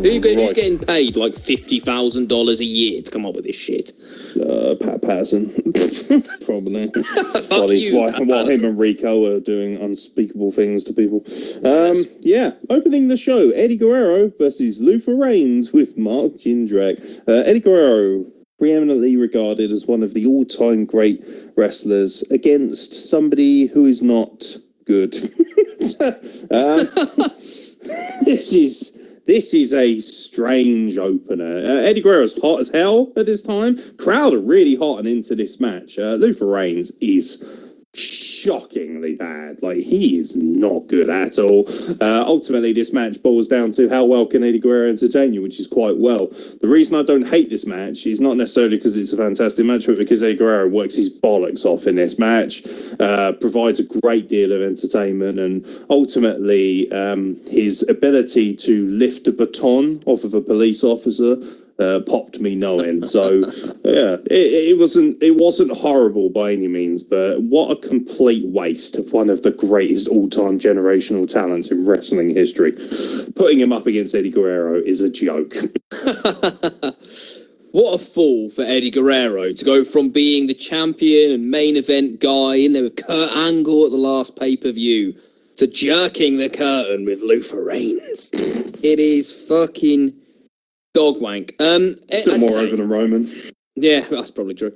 Who's getting paid like $50,000 a year to come up with this shit? Pat Patterson, probably. Fuck while him and Rico are doing unspeakable things to people. Yeah, opening the show, Eddie Guerrero versus Luther Reigns with Mark Jindrak. Eddie Guerrero, preeminently regarded as one of the all-time great wrestlers, against somebody who is not good. This is a strange opener. Eddie Guerrero's hot as hell at this time. Crowd are really hot and into this match. Luther Reigns is shockingly bad. Like, he is not good at all. Ultimately, this match boils down to how well can Eddie Guerrero entertain you, which is quite well. The reason I don't hate this match is not necessarily because it's a fantastic match, but because Eddie Guerrero works his bollocks off in this match, provides a great deal of entertainment, and ultimately his ability to lift a baton off of a police officer popped me no end. So yeah, it wasn't horrible by any means, but what a complete waste of one of the greatest all-time generational talents in wrestling history. Putting him up against Eddie Guerrero is a joke. What a fall for Eddie Guerrero to go from being the champion and main event guy in there with Kurt Angle at the last pay-per-view to jerking the curtain with Luther Reigns. It is fucking dog wank. Still more over than Roman. Yeah, that's probably true.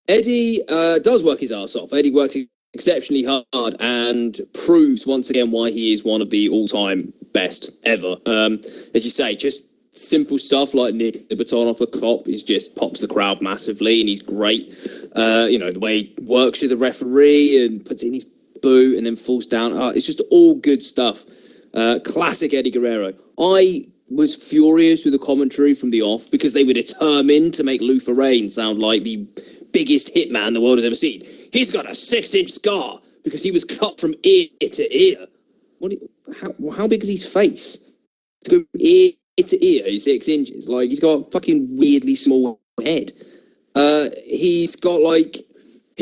Eddie does work his ass off. Eddie works exceptionally hard and proves once again why he is one of the all-time best ever. As you say, just simple stuff like nick the baton off a cop is just pops the crowd massively, and he's great. The way he works with the referee and puts in his boot and then falls down. It's just all good stuff. Classic Eddie Guerrero. I was furious with the commentary from the off because they were determined to make Luther Reigns sound like the biggest hitman the world has ever seen. He's got a 6-inch scar because he was cut from ear to ear. How big is his face? To go from ear to ear is 6 inches. Like, he's got a fucking weirdly small head. He's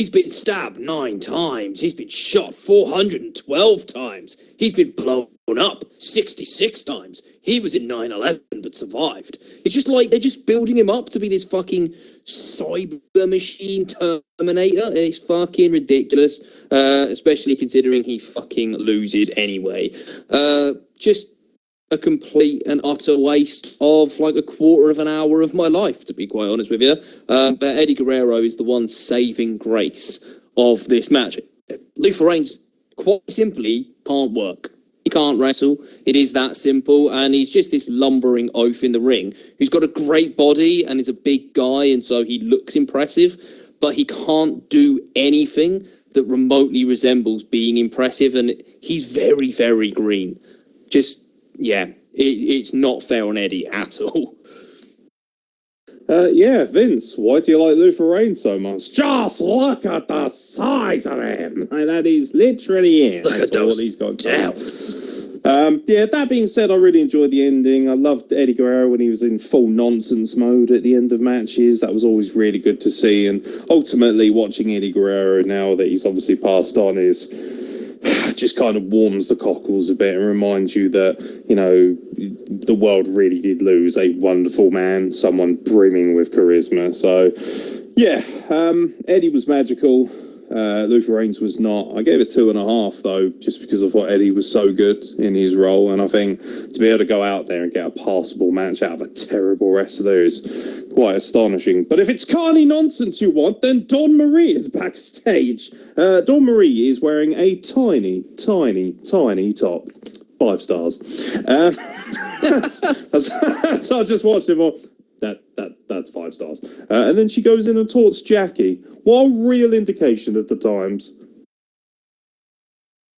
been stabbed 9 times. He's been shot 412 times. He's been blown up 66 times. He was in 9/11 but survived. It's just like they're just building him up to be this fucking cyber machine Terminator, and it's fucking ridiculous, especially considering he fucking loses anyway. Just a complete and utter waste of like a quarter of an hour of my life, to be quite honest with you. But Eddie Guerrero is the one saving grace of this match. Luther Reigns, quite simply, can't work. He can't wrestle. It is that simple, and he's just this lumbering oaf in the ring who's got a great body and is a big guy, and so he looks impressive, but he can't do anything that remotely resembles being impressive, and he's very, very green. Just, yeah, it's not fair on Eddie at all. Yeah, Vince, why do you like Luther Reigns so much? Just look at the size of him. That is literally it. Look at those he's got delts. Yeah, that being said, I really enjoyed the ending. I loved Eddie Guerrero when he was in full nonsense mode at the end of matches. That was always really good to see. And ultimately, watching Eddie Guerrero now that he's obviously passed on is just kind of warms the cockles a bit and reminds you that, you know, the world really did lose a wonderful man, someone brimming with charisma. So, yeah, Eddie was magical. Luther Reigns was not. I gave it 2.5 though, just because I thought Eddie was so good in his role, and I think to be able to go out there and get a passable match out of a terrible wrestler is quite astonishing. But if it's carny nonsense you want, then Dawn Marie is backstage. Dawn Marie is wearing a tiny top. 5 stars. So I just watched it all. That's 5 stars. And then she goes in and taunts Jackie. What a real indication of the times.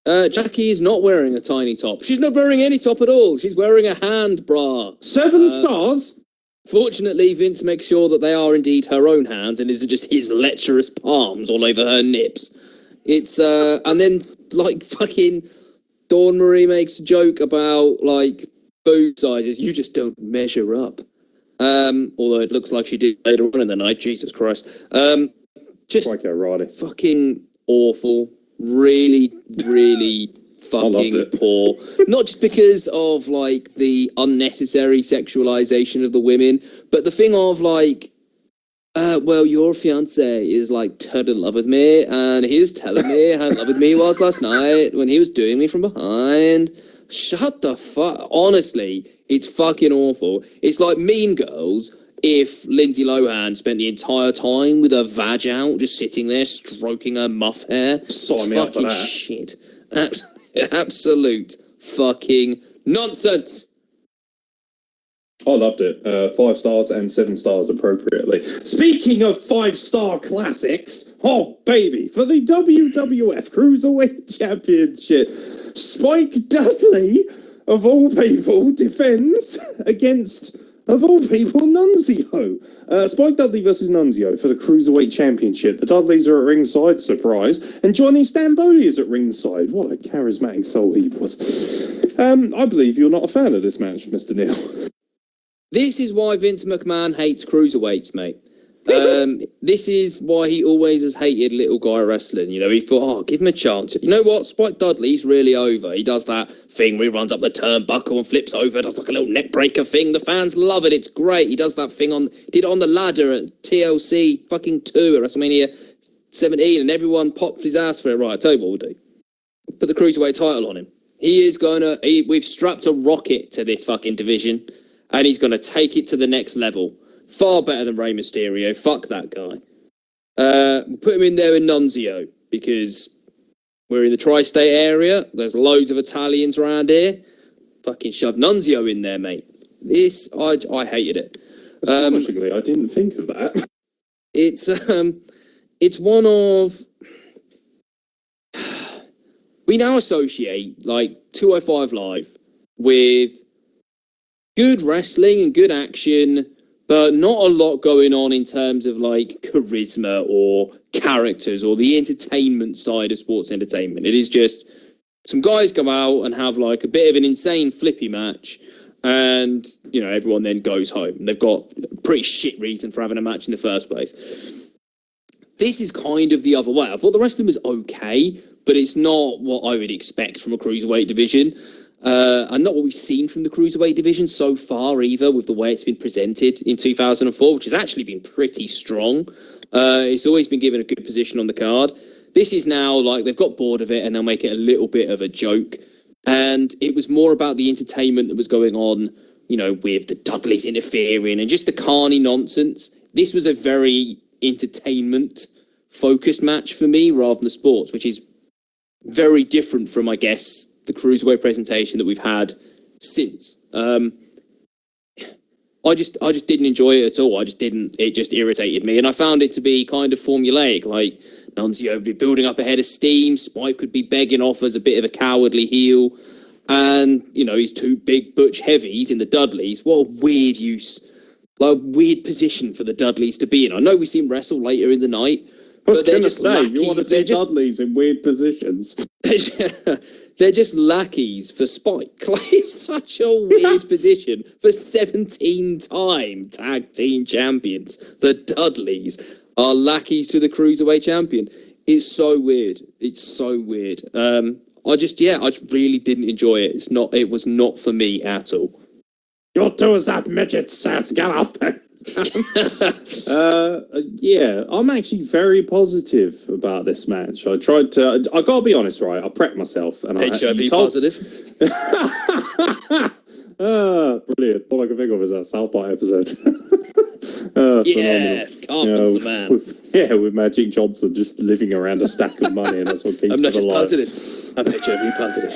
Jackie is not wearing a tiny top. She's not wearing any top at all. She's wearing a hand bra. 7 stars? Fortunately, Vince makes sure that they are indeed her own hands and isn't just his lecherous palms all over her nips. It's, and then, like, fucking Dawn Marie makes a joke about, like, boob sizes. You just don't measure up. Although it looks like she did later on in the night. Jesus Christ. Just fucking awful. Really, really fucking poor. Not just because of, like, the unnecessary sexualization of the women, but the thing of, like, well, your fiance is, like, totally in love with me, and he's telling me how in love with me he was last night when he was doing me from behind. Shut the fuck... Honestly, it's fucking awful. It's like Mean Girls if Lindsay Lohan spent the entire time with her vag out, just sitting there, stroking her muff hair. Sign me up for that. Shit. Absolute fucking nonsense. I loved it. 5 stars and 7 stars appropriately. Speaking of 5-star classics, oh baby, for the WWF Cruiserweight Championship, Spike Dudley, of all people, defends against, of all people, Nunzio. Spike Dudley versus Nunzio for the Cruiserweight Championship. The Dudleys are at ringside, surprise, and Johnny Stamboli is at ringside. What a charismatic soul he was. I believe you're not a fan of this match, Mr. Neil. This is why Vince McMahon hates cruiserweights, mate. This is why he always has hated little guy wrestling. You know, he thought, oh, give him a chance. You know what? Spike Dudley's really over. He does that thing where he runs up the turnbuckle and flips over, does like a little neck breaker thing. The fans love it. It's great. He does that thing did it on the ladder at TLC fucking 2 at WrestleMania 17, and everyone popped his ass for it. Right, I'll tell you what we'll do. Put the cruiserweight title on him. We've strapped a rocket to this fucking division, and he's going to take it to the next level. Far better than Rey Mysterio. Fuck that guy. We'll put him in there with Nunzio, because we're in the tri-state area. There's loads of Italians around here. Fucking shove Nunzio in there, mate. I hated it. Astonishingly, I didn't think of that. It's one of... We now associate, like, 205 Live with good wrestling and good action, but not a lot going on in terms of, like, charisma or characters or the entertainment side of sports entertainment. It is just some guys come out and have, like, a bit of an insane flippy match, and, you know, everyone then goes home. They've got a pretty shit reason for having a match in the first place. This is kind of the other way. I thought the wrestling was okay, but it's not what I would expect from a cruiserweight division. And not what we've seen from the cruiserweight division so far either, with the way it's been presented in 2004, which has actually been pretty strong. It's always been given a good position on the card. This is now like they've got bored of it and they'll make it a little bit of a joke. And it was more about the entertainment that was going on, you know, with the Dudleys interfering and just the carny nonsense. This was a very entertainment-focused match for me rather than the sports, which is very different from, I guess, the cruiserweight presentation that we've had since. I just didn't enjoy it at all. It just irritated me. And I found it to be kind of formulaic, like Nunzio would be building up a head of steam, Spike could be begging off as a bit of a cowardly heel, and, you know, he's 2 big butch heavies in the Dudleys. What a weird weird position for the Dudleys to be in. I know we see him wrestle later in the night. I was going to say, you want to see Dudleys in weird positions. They're just lackeys for Spike. Like, it's such a weird position for 17-time tag team champions. The Dudleys are lackeys to the Cruiserweight champion. It's so weird. It's so weird. I just really didn't enjoy it. It was not for me at all. You'll do as that midget says. Get up there. Yeah, I'm actually very positive about this match. I gotta be honest, right? I prepped myself and HIV positive. Brilliant. All I can think of is that South Park episode. Yes, Cartman's the man. With Magic Johnson just living around a stack of money, and that's what keeps I'm not him alive. just positive. I'm HIV positive.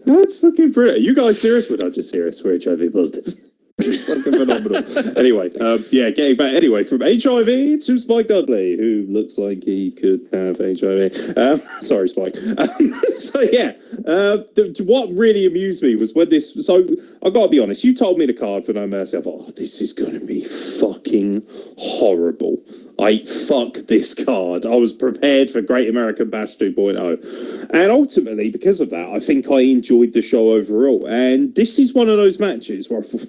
That's fucking brilliant. Are you guys serious? We're not just serious. We're HIV positive. It's fucking phenomenal. Anyway, getting back from HIV to Spike Dudley, who looks like he could have HIV. Sorry, Spike. What really amused me was when this. So I gotta be honest. You told me the card for No Mercy. I thought, this is gonna be fucking horrible. Fuck this card. I was prepared for Great American Bash 2.0. And ultimately, because of that, I think I enjoyed the show overall. And this is one of those matches where I thought,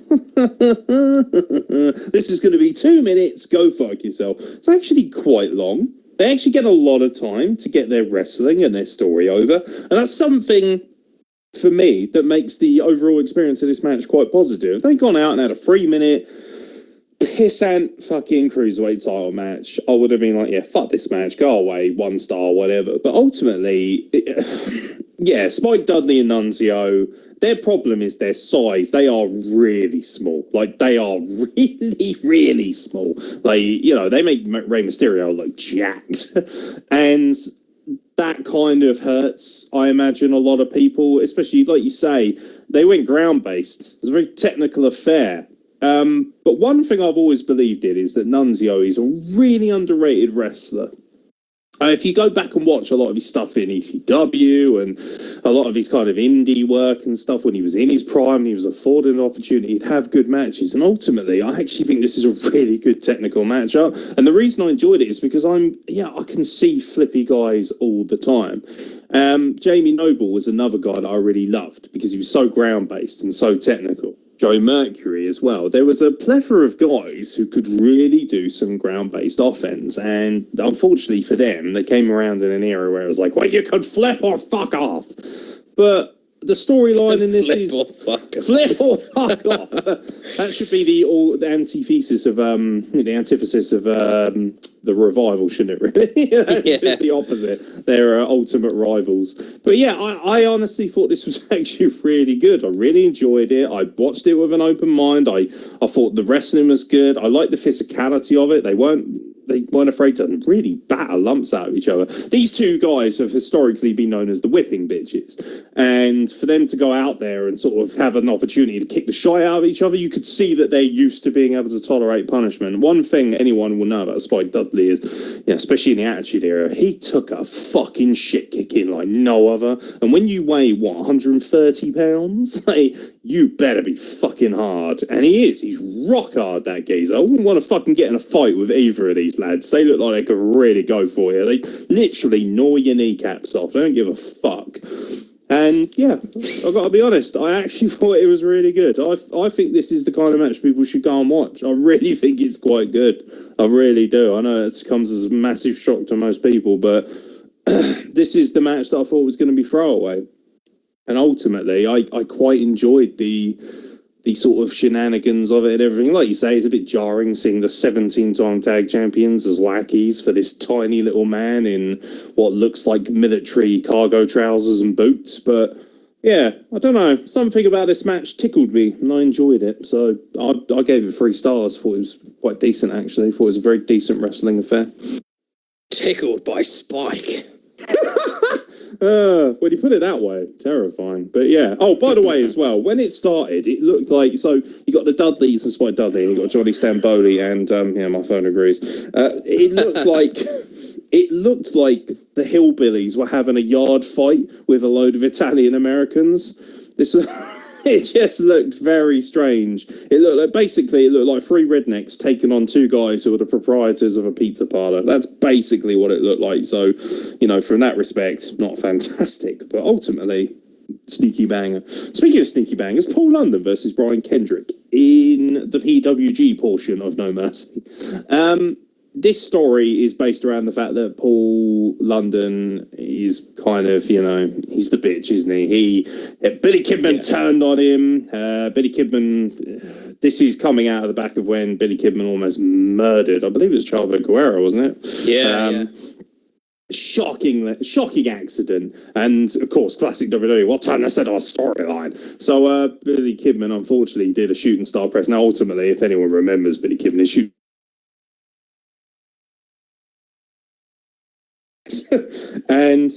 this is going to be 2 minutes, go fuck yourself. It's actually quite long. They actually get a lot of time to get their wrestling and their story over. And that's something, for me, that makes the overall experience of this match quite positive. If they'd gone out and had a 3-minute pissant fucking cruiserweight title match, I would have been like, yeah, fuck this match, go away, 1 star, whatever. But ultimately, yeah, Spike Dudley and Nunzio, their problem is their size. They are really small. Like, they are really, really small. Like, you know, they make Rey Mysterio look jacked. And that kind of hurts, I imagine, a lot of people, especially, like you say, they went ground-based. It's a very technical affair. But one thing I've always believed in is that Nunzio is a really underrated wrestler. If you go back and watch a lot of his stuff in ECW and a lot of his kind of indie work and stuff when he was in his prime and he was afforded an opportunity to have good matches. And ultimately, I actually think this is a really good technical matchup. And the reason I enjoyed it is because I can see flippy guys all the time. Jamie Noble was another guy that I really loved because he was so ground-based and so technical. Joey Mercury as well. There was a plethora of guys who could really do some ground-based offense, and unfortunately for them, they came around in an era where it was like, well, you could flip or fuck off. But the storyline in this is flip or fuck off. That should be the antithesis of the antithesis of the Revival, shouldn't it? Really, it's just the opposite. They're ultimate rivals. But yeah, I honestly thought this was actually really good. I really enjoyed it. I watched it with an open mind. I thought the wrestling was good. I liked the physicality of it. They weren't afraid to really batter lumps out of each other. These two guys have historically been known as the whipping bitches. And for them to go out there and sort of have an opportunity to kick the shit out of each other, you could see that they're used to being able to tolerate punishment. One thing anyone will know about Spike Dudley is, especially in the Attitude Era, he took a fucking shit kicking like no other. And when you weigh, 130 pounds? Like, you better be fucking hard. And he is. He's rock hard, that geezer. I wouldn't want to fucking get in a fight with either of these lads. They look like they could really go for you. They literally gnaw your kneecaps off. They don't give a fuck. And yeah, I've got to be honest, I actually thought it was really good. I think this is the kind of match people should go and watch. I really think it's quite good. I really do. I know it comes as a massive shock to most people, but this is the match that I thought was going to be throwaway. And ultimately, I quite enjoyed the sort of shenanigans of it and everything. Like you say, it's a bit jarring seeing the 17-time tag champions as lackeys for this tiny little man in what looks like military cargo trousers and boots. But yeah, I don't know. Something about this match tickled me and I enjoyed it. So I gave it 3 stars. Thought it was quite decent, actually. Thought it was a very decent wrestling affair. Tickled by Spike. When you put it that way, terrifying. But yeah. Oh, by the way, as well, when it started, it looked like, so you got the Dudleys and Spike Dudley, and you got Johnny Stamboli, and yeah, my phone agrees. It looked like the hillbillies were having a yard fight with a load of Italian Americans. It just looked very strange. It looked like 3 rednecks taking on 2 guys who were the proprietors of a pizza parlor. That's basically what it looked like. So, from that respect, not fantastic, but ultimately, sneaky banger. Speaking of sneaky bangers, Paul London versus Brian Kendrick in the PWG portion of No Mercy. This story is based around the fact that Paul London is kind of, he's the bitch, isn't he? Billy Kidman turned on him. Billy Kidman, this is coming out of the back of when Billy Kidman almost murdered, I believe it was Chavo Guerrero, wasn't it? Yeah. Shocking accident. And of course, classic WWE, what time I said our storyline. So Billy Kidman, unfortunately, did a shooting star press. Now, ultimately, if anyone remembers Billy Kidman, his shooting and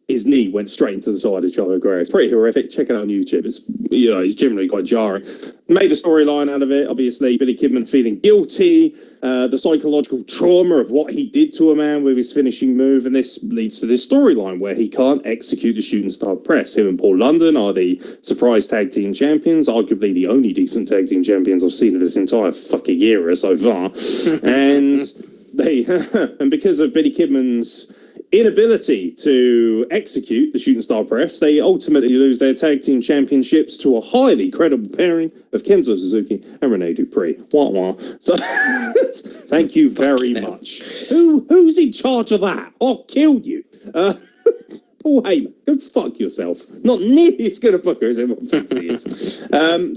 his knee went straight into the side of Chavo Guerrero. It's pretty horrific. Check it out on YouTube. It's it's generally quite jarring. Made a storyline out of it. Obviously, Billy Kidman feeling guilty, the psychological trauma of what he did to a man with his finishing move, and this leads to this storyline where he can't execute the shooting star press. Him and Paul London are the surprise tag team champions, arguably the only decent tag team champions I've seen of this entire fucking era so far, and. And because of Billy Kidman's inability to execute the shooting star press, they ultimately lose their tag team championships to a highly credible pairing of Kenzo Suzuki and Rene Dupree. Wah wah. So thank you very much. Who's in charge of that? I'll kill you. Paul Heyman, go fuck yourself. Not nearly as good a fucker as everyone thinks he is.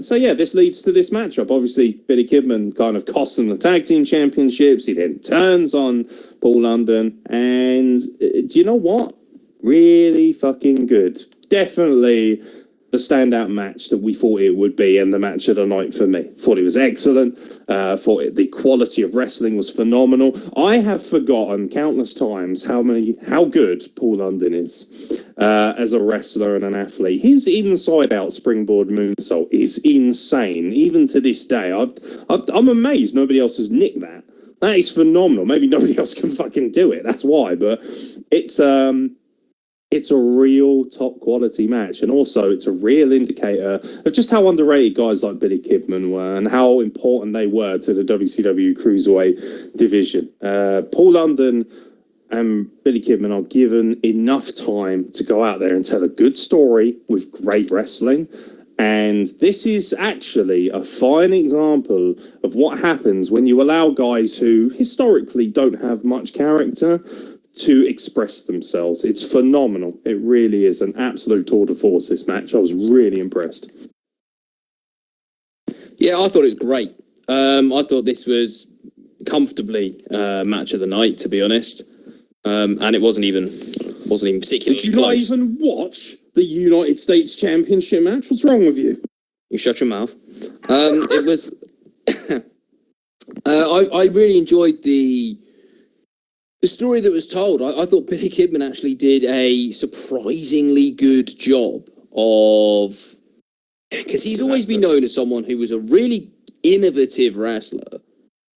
So yeah, this leads to this matchup. Obviously, Billy Kidman kind of costs them the tag team championships. He then turns on Paul London, and do you know what? Really fucking good. Definitely the standout match that we thought it would be, and the match of the night for me. Thought it was excellent. Thought the quality of wrestling was phenomenal. I have forgotten countless times how good Paul London is as a wrestler and an athlete. His inside-out springboard moonsault is insane. Even to this day, I'm amazed nobody else has nicked that. That is phenomenal. Maybe nobody else can fucking do it. That's why. But it's a real top quality match, and also it's a real indicator of just how underrated guys like Billy Kidman were and how important they were to the WCW Cruiserweight division. Paul London and Billy Kidman are given enough time to go out there and tell a good story with great wrestling. And this is actually a fine example of what happens when you allow guys who historically don't have much character to express themselves. It's phenomenal. It really is an absolute tour de force, this match. I was really impressed. Yeah, I thought it was great. I thought this was comfortably match of the night, to be honest. And it wasn't even particularly Did you close. not even watch the United States Championship match? What's wrong with you? You shut your mouth. It was... I really enjoyed the story that was told. I thought Billy Kidman actually did a surprisingly good job of... Because he's always been known as someone who was a really innovative wrestler.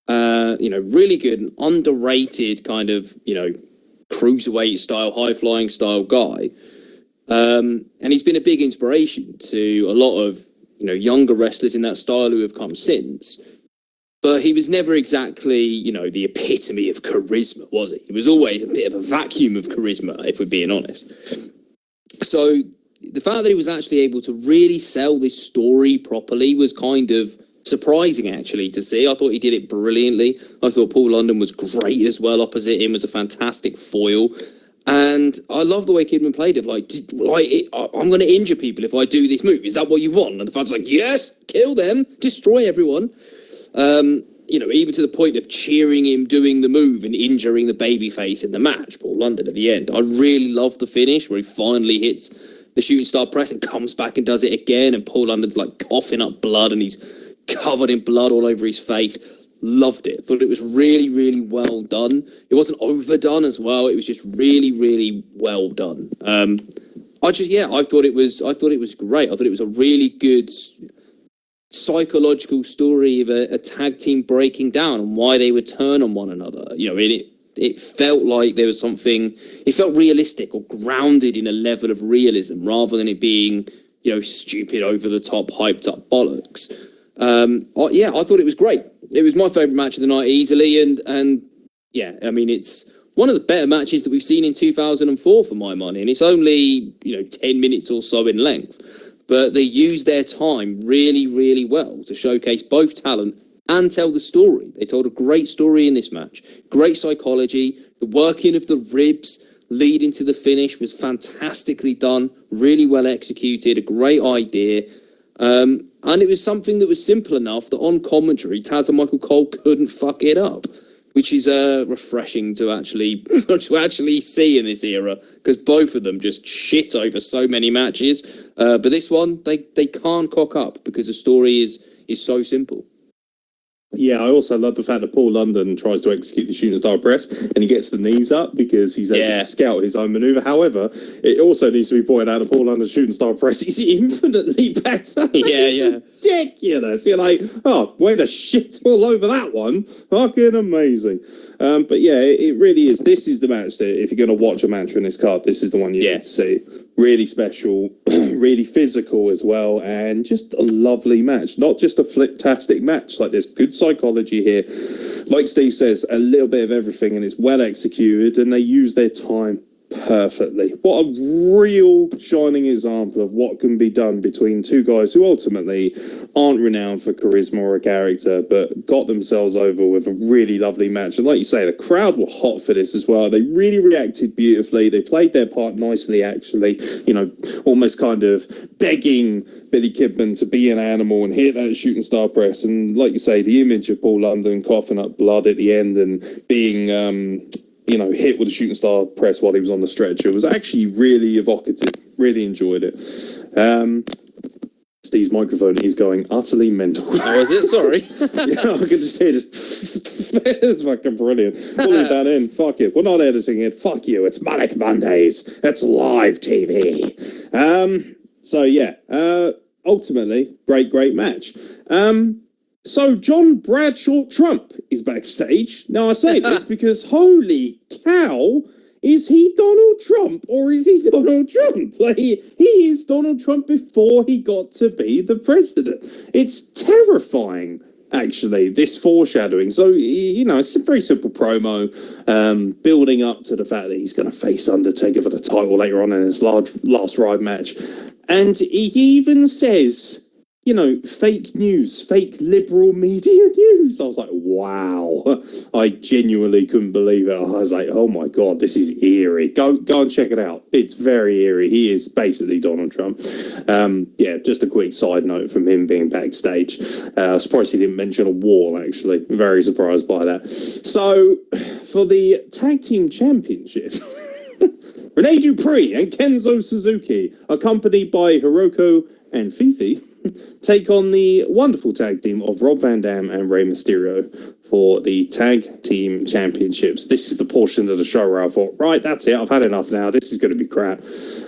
Really good and underrated kind of, cruiserweight style, high-flying style guy. And he's been a big inspiration to a lot of, younger wrestlers in that style who have come since. But he was never exactly, the epitome of charisma, was he? He was always a bit of a vacuum of charisma, if we're being honest. So the fact that he was actually able to really sell this story properly was kind of surprising, actually, to see. I thought he did it brilliantly. I thought Paul London was great as well opposite him, was a fantastic foil. And I love the way Kidman played it. I'm going to injure people if I do this move. Is that what you want? And the fans were like, yes, kill them, destroy everyone. Even to the point of cheering him doing the move and injuring the babyface in the match, Paul London at the end. I really love the finish where he finally hits the shooting star press and comes back and does it again. And Paul London's like coughing up blood and he's covered in blood all over his face. Loved it. Thought it was really, really well done. It wasn't overdone as well. It was just really, really well done. I thought it was great. I thought it was a really good psychological story of a tag team breaking down and why they would turn on one another. It felt like there was something. It felt realistic or grounded in a level of realism rather than it being, stupid, over the top, hyped up bollocks. I thought it was great. It was my favourite match of the night easily, and it's one of the better matches that we've seen in 2004 for my money, and it's only 10 minutes or so in length, but they used their time really, really well to showcase both talent and tell the story. They told a great story in this match, great psychology, the working of the ribs leading to the finish was fantastically done, really well executed, a great idea. And it was something that was simple enough that on commentary, Taz and Michael Cole couldn't fuck it up, which is refreshing to actually see in this era, because both of them just shit over so many matches. But this one, they can't cock up because the story is so simple. Yeah, I also love the fact that Paul London tries to execute the shooting star press and he gets the knees up because he's able to scout his own maneuver. However, it also needs to be pointed out that Paul London's shooting star press is infinitely better. It's ridiculous. You're like, oh, way to shit all over that one. Fucking amazing. But yeah, it really is. This is the match that if you're going to watch a match from this card, this is the one you need to see. Really special, really physical as well, and just a lovely match. Not just a flip-tastic match. Like, there's good psychology here. Like Steve says, a little bit of everything, and it's well executed, and they use their time perfectly. What a real shining example of what can be done between two guys who ultimately aren't renowned for charisma or a character, but got themselves over with a really lovely match. And like you say, the crowd were hot for this as well. They really reacted beautifully. They played their part nicely, actually, you know, almost kind of begging Billy Kidman to be an animal and hit that shooting star press. And like you say, the image of Paul London coughing up blood at the end and being hit with a shooting star press while he was on the stretcher was actually really evocative. Really enjoyed it. Steve's microphone is going utterly mental. Oh, is it? Sorry. Yeah, I can just hear this. It's fucking brilliant. Pull it down in. Fuck it. We're not editing it. Fuck you. It's Manic Mondays. It's live TV. So yeah, ultimately, great match. So John Bradshaw Trump is backstage. Now I say this because holy cow, is he Donald Trump or is he Donald Trump? Like he is Donald Trump before he got to be the president. It's terrifying, actually, this foreshadowing. So, you know, it's a very simple promo, building up to the fact that he's going to face Undertaker for the title later on in his last ride match. And he even says, you know, fake news, fake liberal media news. I was like, wow. I genuinely couldn't believe it. I was like, oh my God, this is eerie. Go and check it out. It's very eerie. He is basically Donald Trump. Yeah, just a quick side note from him being backstage. Surprised he didn't mention a wall, actually. Very surprised by that. So, for the Tag Team Championship, Rene Dupree and Kenzo Suzuki, accompanied by Hiroko and Fifi, take on the wonderful tag team of Rob Van Dam and Rey Mysterio for the Tag Team Championships. This is the portion of the show where I thought, right, that's it, I've had enough now, this is going to be crap.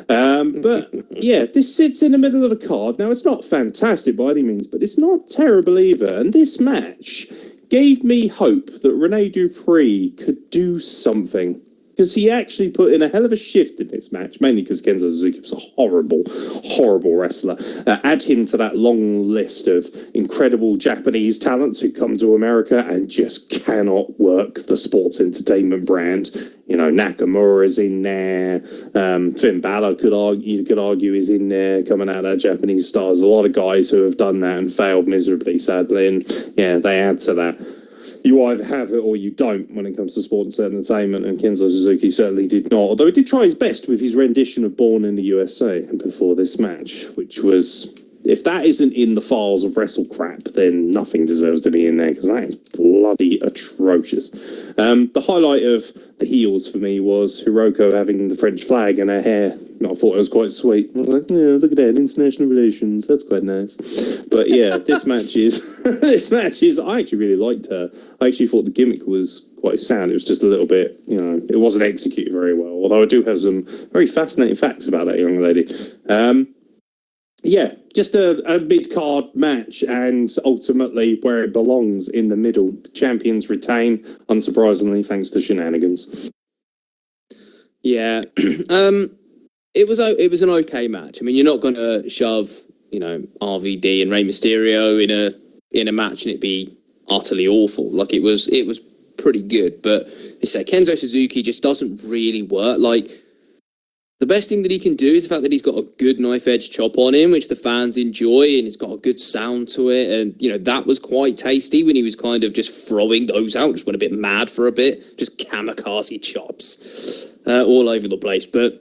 But yeah, this sits in the middle of the card. Now, it's not fantastic by any means, but it's not terrible either. And this match gave me hope that Rene Dupree could do something, because he actually put in a hell of a shift in this match, mainly because Kenzo Suzuki was a horrible wrestler. Add him to that long list of incredible Japanese talents who come to America and just cannot work the sports entertainment brand. You know, Nakamura's in there. Finn Balor you could argue is in there, coming out of that Japanese stars. A lot of guys who have done that and failed miserably, sadly. And yeah, they add to that. You either have it or you don't when it comes to sports entertainment, and Kenzo Suzuki certainly did not, although he did try his best with his rendition of Born in the USA before this match, which was, if that isn't in the files of Wrestle crap, then nothing deserves to be in there, because that is bloody atrocious. The highlight of the heels for me was Hiroko having the French flag in her hair. I thought it was quite sweet. I was like, yeah, look at that, international relations, that's quite nice. But yeah, this match is, I actually really liked her. I actually thought the gimmick was quite sound. It was just a little bit, you know, it wasn't executed very well, although I do have some very fascinating facts about that young lady. Yeah, just a mid-card match, and ultimately where it belongs, in the middle. The champions retain, unsurprisingly, thanks to shenanigans. Yeah, it was an okay match. I mean, you're not going to shove, you know, RVD and Rey Mysterio in a match and it be utterly awful. Like, it was pretty good, but you say Kenzo Suzuki just doesn't really work. Like, the best thing that he can do is the fact that he's got a good knife-edge chop on him, which the fans enjoy, and it's got a good sound to it. And, you know, that was quite tasty when he was kind of just throwing those out, just went a bit mad for a bit, just kamikaze chops all over the place. But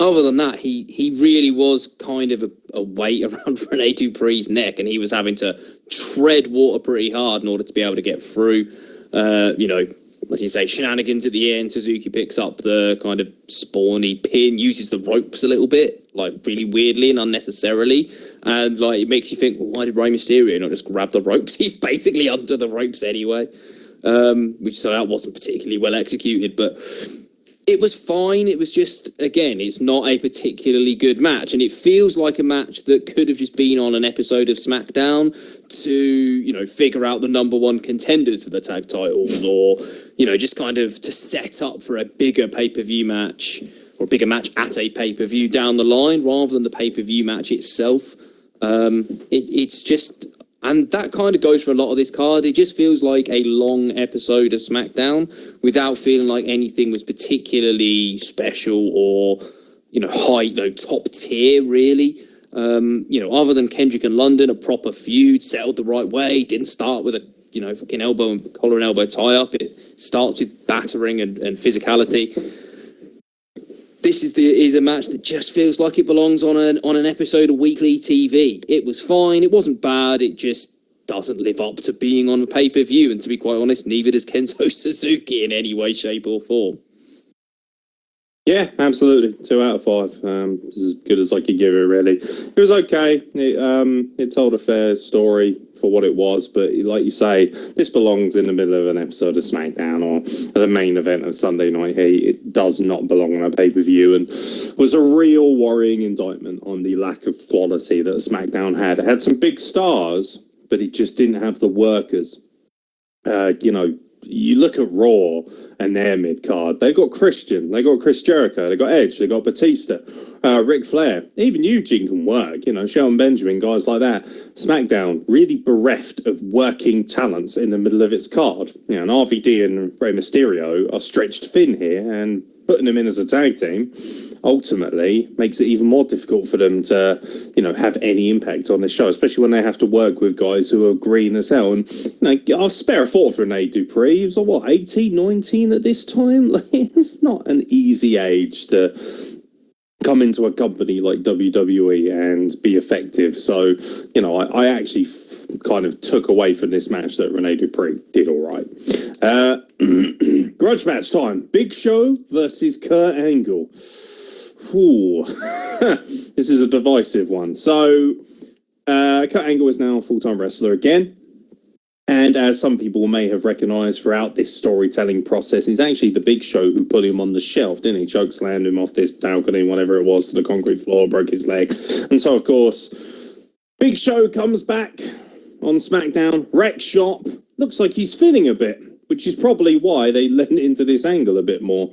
other than that, he really was kind of a weight around Rene Dupree's neck, and he was having to tread water pretty hard in order to be able to get through. You know, as you say, shenanigans at the end. Suzuki picks up the kind of spawny pin, uses the ropes a little bit, like really weirdly and unnecessarily. And like, it makes you think, well, why did Rey Mysterio not just grab the ropes? He's basically under the ropes anyway. So that wasn't particularly well executed, but it was fine. It was just, again, it's not a particularly good match. And it feels like a match that could have just been on an episode of SmackDown to, you know, figure out the number one contenders for the tag titles, or, you know, just kind of to set up for a bigger pay-per-view match, or a bigger match at a pay-per-view down the line, rather than the pay-per-view match itself. It's just, And that kind of goes for a lot of this card. It just feels like a long episode of SmackDown without feeling like anything was particularly special or, top tier, really. Other than Kendrick and London, a proper feud, settled the right way, didn't start with a, fucking collar and elbow tie-up. It starts with battering and physicality. This is a match that just feels like it belongs on an episode of weekly TV. It was fine. It wasn't bad. It just doesn't live up to being on a pay-per-view. And to be quite honest, neither does Kento Suzuki in any way, shape or form. Yeah, absolutely. 2 out of 5. As good as I could give it, really. It was okay. It told a fair story for what it was, but like you say, this belongs in the middle of an episode of SmackDown or the main event of Sunday Night Heat. It does not belong on a pay-per-view, and was a real worrying indictment on the lack of quality that SmackDown had. It had some big stars, but it just didn't have the workers. You look at Raw and their mid-card, they got Christian, they got Chris Jericho, they got Edge, they got Batista, Ric Flair, even Eugene can work, Shelton Benjamin, guys like that. SmackDown, really bereft of working talents in the middle of its card. And RVD and Rey Mysterio are stretched thin here, and putting them in as a tag team ultimately makes it even more difficult for them to, have any impact on the show, especially when they have to work with guys who are green as hell. And, I'll spare a thought for Rene Dupree. He was, 18, 19 at this time? It's not an easy age to come into a company like WWE and be effective. So, I actually kind of took away from this match that Rene Dupree did all right. Grudge match time. Big Show versus Kurt Angle. Ooh. This is a divisive one. So, Kurt Angle is now a full-time wrestler again. And as some people may have recognised throughout this storytelling process, he's actually the Big Show who put him on the shelf, didn't he? Chokeslammed him off this balcony, whatever it was, to the concrete floor, broke his leg. And so, of course, Big Show comes back on SmackDown, wreck shop. Looks like he's thinning a bit, which is probably why they lent into this angle a bit more.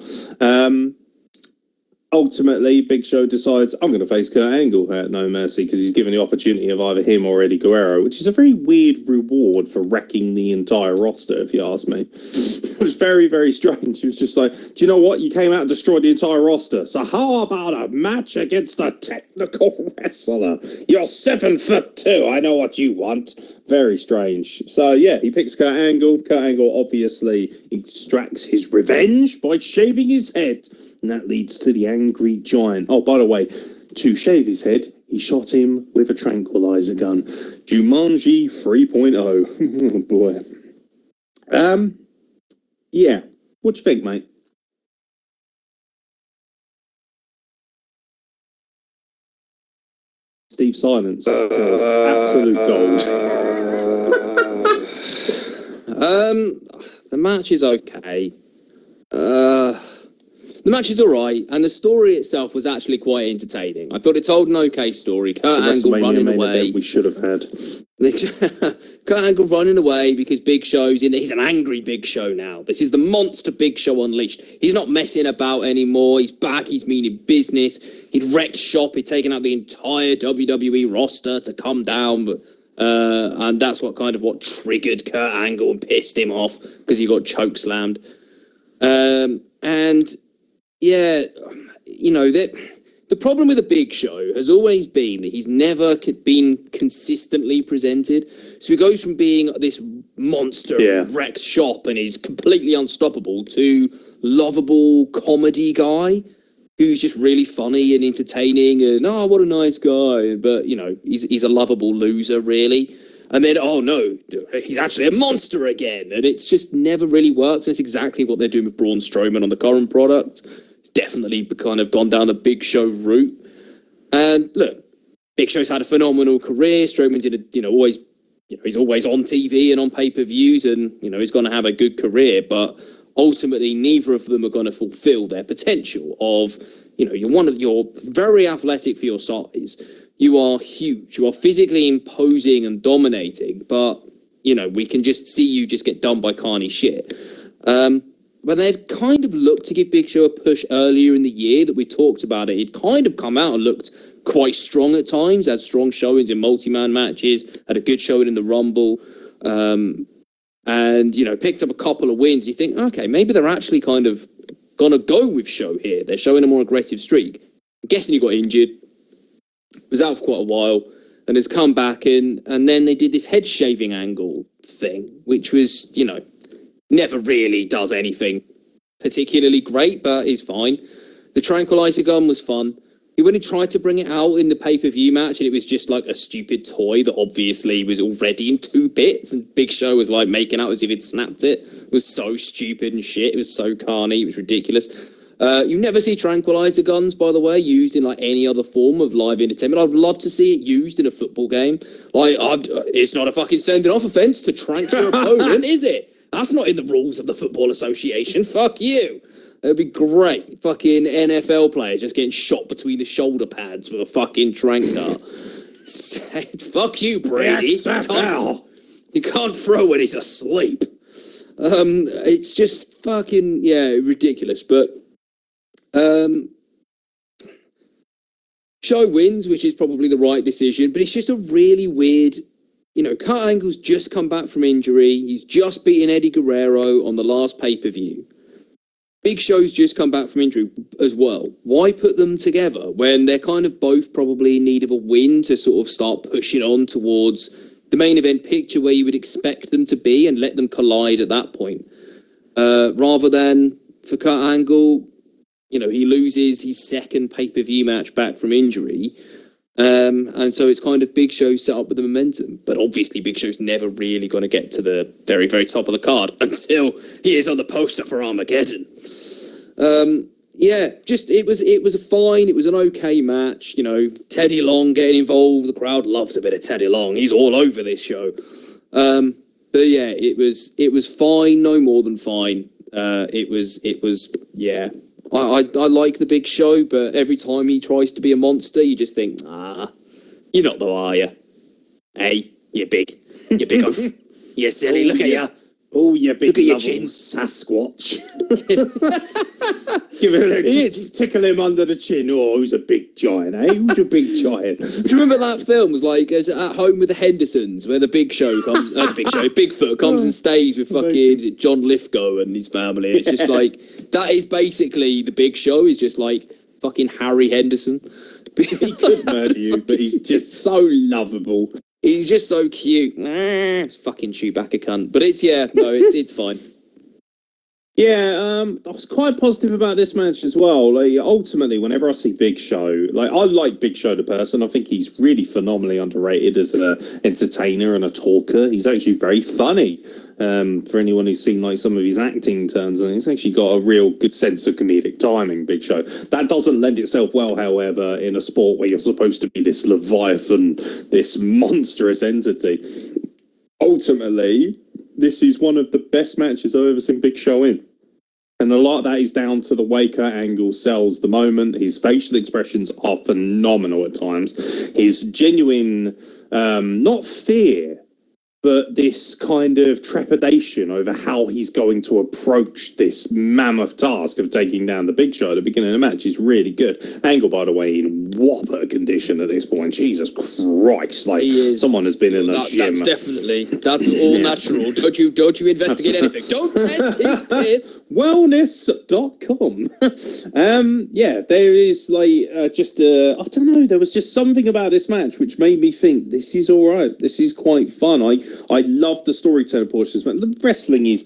Ultimately, Big Show decides, I'm going to face Kurt Angle at No Mercy because he's given the opportunity of either him or Eddie Guerrero, which is a very weird reward for wrecking the entire roster, if you ask me. It was very, very strange. It was just like, do you know what? You came out and destroyed the entire roster. So how about a match against a technical wrestler? You're 7'2". I know what you want. Very strange. So, yeah, he picks Kurt Angle. Kurt Angle obviously extracts his revenge by shaving his head. And that leads to the Angry Giant. Oh, by the way, to shave his head, he shot him with a tranquilizer gun. Jumanji 3.0. Oh, boy. Yeah. What do you think, mate? Steve Silence tells absolute gold. The match is okay. The match is all right, and the story itself was actually quite entertaining. I thought it told an okay story. Kurt Angle running away. We should have had. Kurt Angle running away because Big Show's in there. He's an angry Big Show now. This is the monster Big Show unleashed. He's not messing about anymore. He's back. He's meaning business. He'd wrecked shop. He'd taken out the entire WWE roster to come down, and that's what triggered Kurt Angle and pissed him off because he got chokeslammed. And yeah, the problem with the Big Show has always been that he's never been consistently presented. So he goes from being this monster wrecks shop and is completely unstoppable to lovable comedy guy who's just really funny and entertaining and, oh, what a nice guy. But, he's a lovable loser, really. And then, oh no, he's actually a monster again. And it's just never really worked. And it's exactly what they're doing with Braun Strowman on the current product. It's definitely kind of gone down the Big Show route. And look, Big Show's had a phenomenal career. Strowman's he's always on TV and on pay-per-views and, he's going to have a good career. But ultimately, neither of them are going to fulfill their potential of, you're very athletic for your size. You are huge. You are physically imposing and dominating, but, we can just see you just get done by carny shit. But they'd kind of looked to give Big Show a push earlier in the year that we talked about it. He'd kind of come out and looked quite strong at times, had strong showings in multi-man matches, had a good showing in the Rumble, and, you know, picked up a couple of wins. You think, okay, maybe they're actually kind of going to go with Show here. They're showing a more aggressive streak. I'm guessing he got injured, was out for quite a while, and has come back in, and then they did this head shaving angle thing, which was, you know, never really does anything particularly great, but is fine. The tranquilizer gun was fun. He went and tried to bring it out in the pay-per-view match, and it was just like a stupid toy that obviously was already in 2 bits, and Big Show was like making out as if he'd snapped it. It was so stupid and shit. It was so carny. It was ridiculous. You never see tranquilizer guns, by the way, used in like any other form of live entertainment. I'd love to see it used in a football game. Like, it's not a fucking sending off offence to trank your opponent, is it? That's not in the rules of the Football Association. Fuck you. It'd be great. Fucking NFL players just getting shot between the shoulder pads with a fucking trank gun. Fuck you, Brady. You can't throw when he's asleep. It's just fucking, ridiculous. But Show wins, which is probably the right decision, but it's just a really weird, you know, Kurt Angle's just come back from injury. He's just beaten Eddie Guerrero on the last pay-per-view. Big Show's just come back from injury as well. Why put them together when they're kind of both probably in need of a win to sort of start pushing on towards the main event picture where you would expect them to be and let them collide at that point? Rather than for Kurt Angle, you know, he loses his second pay-per-view match back from injury. And so it's kind of Big Show set up with the momentum. But obviously Big Show's never really going to get to the very, very top of the card until he is on the poster for Armageddon. It was an okay match. You know, Teddy Long getting involved. The crowd loves a bit of Teddy Long. He's all over this show. But yeah, it was fine, no more than fine. I like the Big Show, but every time he tries to be a monster, you just think, you're not though, are you? Hey, you big oaf. You silly, look at you. Oh, you big look at your chin. Sasquatch. Give him tickle him under the chin. Oh, who's a big giant, eh? Who's a big giant? Do you remember that film was like At Home with the Hendersons, where the Big Show comes, Bigfoot comes and stays with fucking John Lithgow and his family. It's just like, that is basically the Big Show, is just like fucking Harry Henderson. He could murder you, but he's just so lovable. He's just so cute. Fucking Chewbacca cunt. But it's fine. Yeah, I was quite positive about this match as well. Like, ultimately, whenever I see Big Show, like, I like Big Show the person. I think he's really phenomenally underrated as an entertainer and a talker. He's actually very funny. For anyone who's seen like some of his acting turns, and he's actually got a real good sense of comedic timing, Big Show. That doesn't lend itself well, however, in a sport where you're supposed to be this leviathan, this monstrous entity. Ultimately, this is one of the best matches I've ever seen Big Show in. And a lot of that is down to the way Kurt Angle sells the moment. His facial expressions are phenomenal at times. His genuine, not fear, but this kind of trepidation over how he's going to approach this mammoth task of taking down the Big Show at the beginning of the match is really good. Angle, by the way, in whopper condition at this point. Jesus Christ! Like, someone has been in a gym. That's all natural. Don't you investigate anything. Don't test his piss. Wellness.com. There is like I don't know. There was just something about this match which made me think this is all right. This is quite fun. I love the storytelling portions, but the wrestling is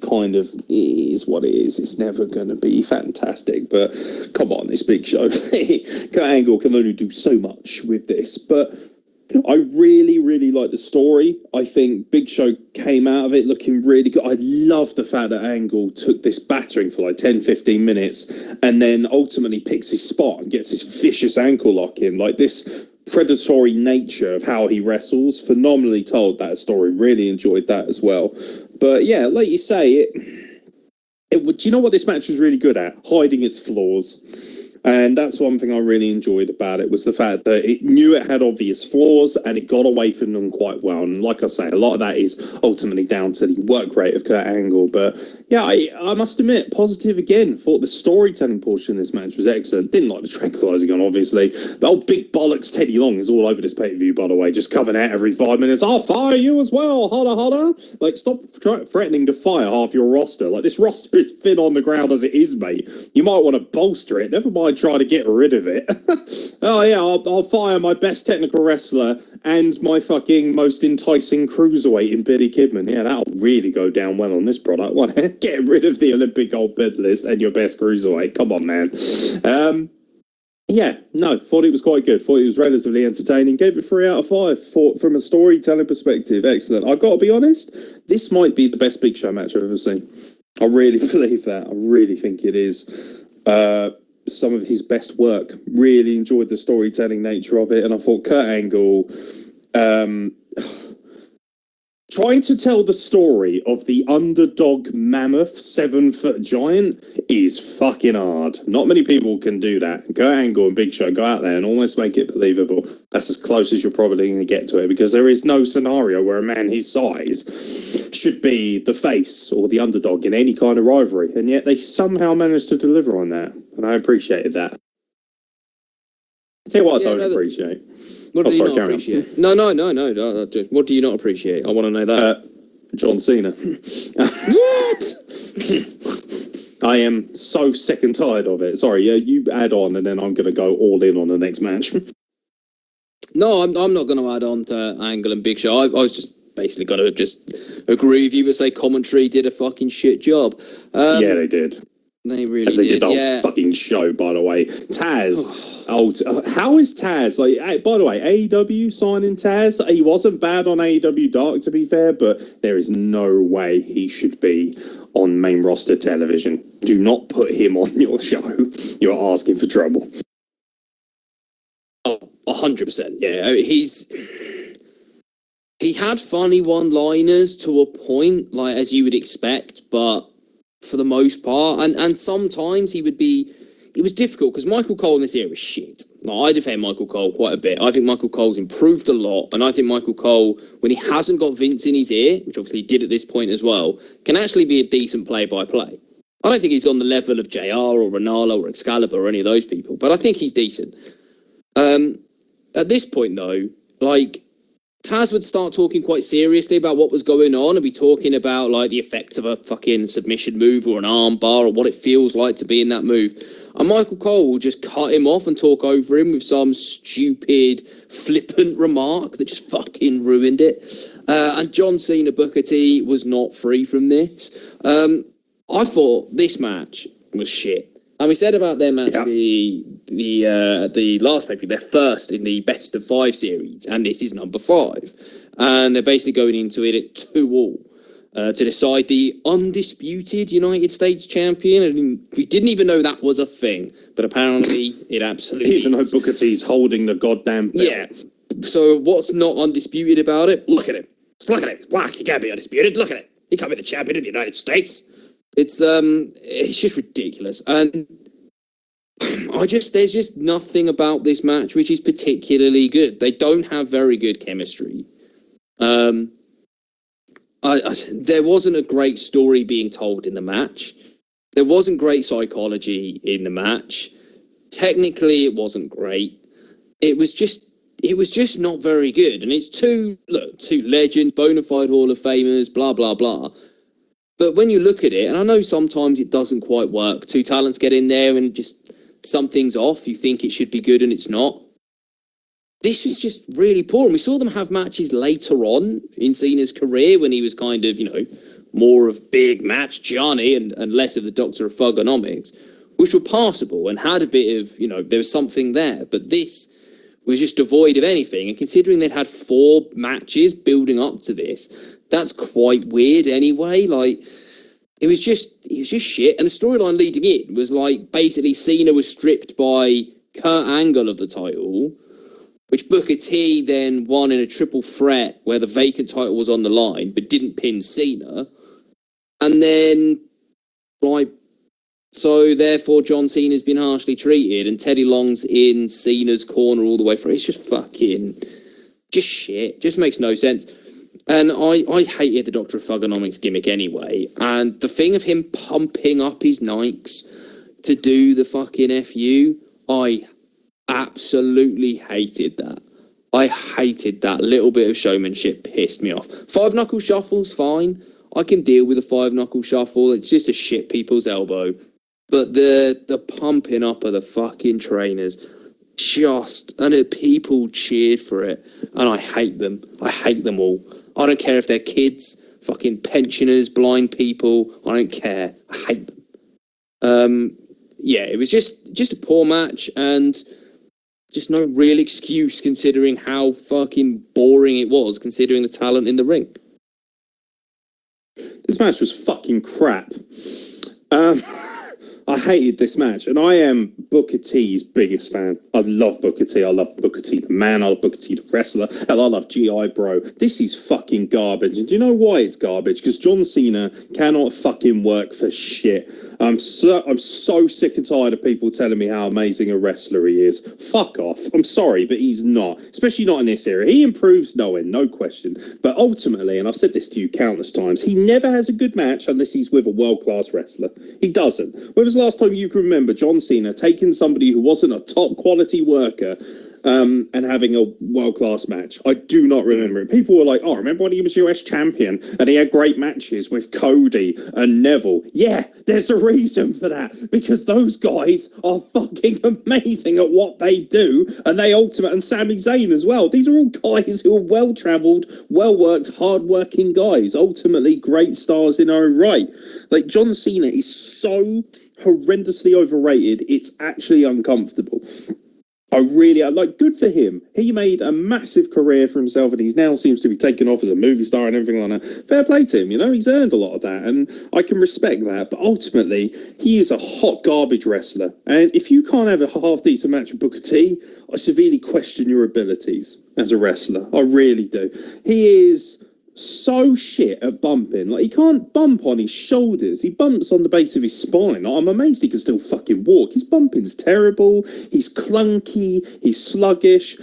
what it is. It's never going to be fantastic, but come on, this Big Show. Kurt Angle can only do so much with this, but I really, really like the story. I think Big Show came out of it looking really good. I love the fact that Angle took this battering for like 10, 15 minutes and then ultimately picks his spot and gets his vicious ankle lock in. Like, this predatory nature of how he wrestles, phenomenally told that story. Really enjoyed that as well. But yeah, like you say, do you know what this match was really good at? Hiding its flaws. And that's one thing I really enjoyed about it, was the fact that it knew it had obvious flaws and it got away from them quite well. And like I say, a lot of that is ultimately down to the work rate of Kurt Angle. But yeah, I must admit, positive again. Thought the storytelling portion of this match was excellent. Didn't like the tranquilizing on, obviously. But old big bollocks Teddy Long is all over this pay-per-view, by the way, just coming out every 5 minutes. I'll fire you as well. Holla, holla. Like, stop threatening to fire half your roster. Like, this roster is thin on the ground as it is, mate. You might want to bolster it. Never mind trying to get rid of it. Oh yeah, I'll fire my best technical wrestler and my fucking most enticing cruiserweight in Billy Kidman. Yeah, that'll really go down well on this product. What? Get rid of the Olympic gold medalist and your best cruiserweight. Come on, man. Yeah, no, thought it was quite good. Thought it was relatively entertaining. Gave it 3 out of 5. Thought from a storytelling perspective, excellent. I've got to be honest, this might be the best Big Show match I've ever seen. I really believe that. I really think it is. Some of his best work. Really enjoyed the storytelling nature of it, and I thought Kurt Angle trying to tell the story of the underdog mammoth 7-foot giant is fucking hard. Not many people can do that. Kurt Angle and Big Show go out there and almost make it believable. That's as close as you're probably going to get to it, because there is no scenario where a man his size should be the face or the underdog in any kind of rivalry, and yet they somehow managed to deliver on that, and I appreciated that. I'll tell you what I don't appreciate. What do you not appreciate? No. What do you not appreciate? I want to know that. John Cena. What? I am so sick and tired of it. Sorry, you add on, and then I'm going to go all in on the next match. No, I'm not going to add on to Angle and Big Show. I was just basically going to just agree with you and say commentary did a fucking shit job. Yeah, they did. They really As they did the whole yeah. fucking show, by the way. Taz. How is Taz? Like, by the way, AEW signing Taz. He wasn't bad on AEW Dark, to be fair, but there is no way he should be on main roster television. Do not put him on your show. You're asking for trouble. Oh, 100%. Yeah, he had funny one-liners to a point, like as you would expect, but for the most part, and sometimes it was difficult because Michael Cole in this era was shit. Like, I defend Michael Cole quite a bit. I think Michael Cole's improved a lot, and I think Michael Cole, when he hasn't got Vince in his ear, which obviously he did at this point as well, can actually be a decent play-by-play. I don't think he's on the level of JR or Ronaldo or Excalibur or any of those people, but I think he's decent. At this point, though, like, Taz would start talking quite seriously about what was going on and be talking about, like, the effect of a fucking submission move or an arm bar or what it feels like to be in that move. And Michael Cole will just cut him off and talk over him with some stupid, flippant remark that just fucking ruined it. And John Cena Booker T was not free from this. I thought this match was shit. And we said about their match, the last pay-per-view, they're first in the best of 5 series, and this is number 5. And they're basically going into it at 2-2 to decide the undisputed United States champion. And we didn't even know that was a thing, but apparently it absolutely Even though Booker T's holding the goddamn belt. Yeah. So what's not undisputed about it? Look at him. Just look at him. It's black. He can't be undisputed. Look at it. He can't be the champion of the United States. It's just ridiculous, and there's just nothing about this match which is particularly good. They don't have very good chemistry. There wasn't a great story being told in the match. There wasn't great psychology in the match. Technically, it wasn't great. It was just not very good. And it's two legends, bona fide Hall of Famers, blah blah blah. But when you look at it, and I know sometimes it doesn't quite work, 2 talents get in there and just something's off, you think it should be good and it's not. This was just really poor, and we saw them have matches later on in Cena's career when he was kind of, more of big match Johnny and less of the Doctor of Thugonomics, which were passable and had a bit of, there was something there. But this was just devoid of anything, and considering they'd had 4 matches building up to this, that's quite weird anyway. Like, it was just shit. And the storyline leading in was like, basically Cena was stripped by Kurt Angle of the title, which Booker T then won in a triple threat where the vacant title was on the line, but didn't pin Cena. And then, like, so therefore John Cena's been harshly treated, and Teddy Long's in Cena's corner all the way through. It's just fucking, just shit. Just makes no sense. And I hated the Doctor of Thugonomics gimmick anyway. And the thing of him pumping up his Nikes to do the fucking FU, I absolutely hated that. I hated that. Little bit of showmanship pissed me off. 5-knuckle shuffle's fine. I can deal with a 5-knuckle shuffle. It's just a shit people's elbow. But the pumping up of the fucking trainers, people cheered for it. And I hate them. I hate them all. I don't care if they're kids, fucking pensioners, blind people. I don't care. I hate them. Yeah, it was just a poor match, and just no real excuse considering how fucking boring it was, considering the talent in the ring. This match was fucking crap. I hated this match, and I am Booker T's biggest fan. I love Booker T. I love Booker T the man. I love Booker T the wrestler. Hell, I love G.I. Bro. This is fucking garbage. And do you know why it's garbage? Because John Cena cannot fucking work for shit. I'm so sick and tired of people telling me how amazing a wrestler he is. Fuck off. I'm sorry, but he's not. Especially not in this era. He improves no end, no question. But ultimately, and I've said this to you countless times, he never has a good match unless he's with a world-class wrestler. He doesn't. When was the last time you can remember John Cena taking somebody who wasn't a top-quality worker and having a world-class match? I do not remember it. People were like, oh, remember when he was US champion and he had great matches with Cody and Neville? Yeah, there's a reason for that, because those guys are fucking amazing at what they do, and and Sami Zayn as well. These are all guys who are well-travelled, well-worked, hard-working guys, ultimately great stars in their own right. Like, John Cena is so horrendously overrated, it's actually uncomfortable. Good for him. He made a massive career for himself, and he's now seems to be taken off as a movie star and everything like that. Fair play to him, he's earned a lot of that, and I can respect that. But ultimately, he is a hot garbage wrestler. And if you can't have a half-decent match with Booker T, I severely question your abilities as a wrestler. I really do. He is so shit at bumping. Like, he can't bump on his shoulders. He bumps on the base of his spine. I'm amazed he can still fucking walk. His bumping's terrible. He's clunky. He's sluggish.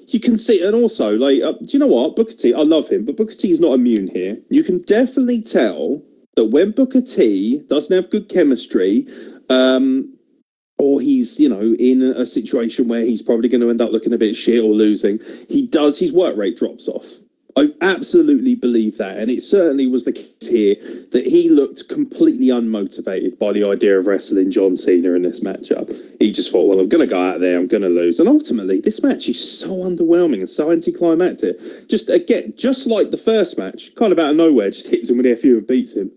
You can see, and also, do you know what? Booker T, I love him, but Booker T is not immune here. You can definitely tell that when Booker T doesn't have good chemistry, or he's, in a situation where he's probably going to end up looking a bit shit or losing, his work rate drops off. I absolutely believe that, and it certainly was the case here, that he looked completely unmotivated by the idea of wrestling John Cena in this matchup. He just thought, well, I'm going to go out there, I'm going to lose. And ultimately, this match is so underwhelming and so anticlimactic. Just like the first match, kind of out of nowhere, just hits him with the FU and beats him.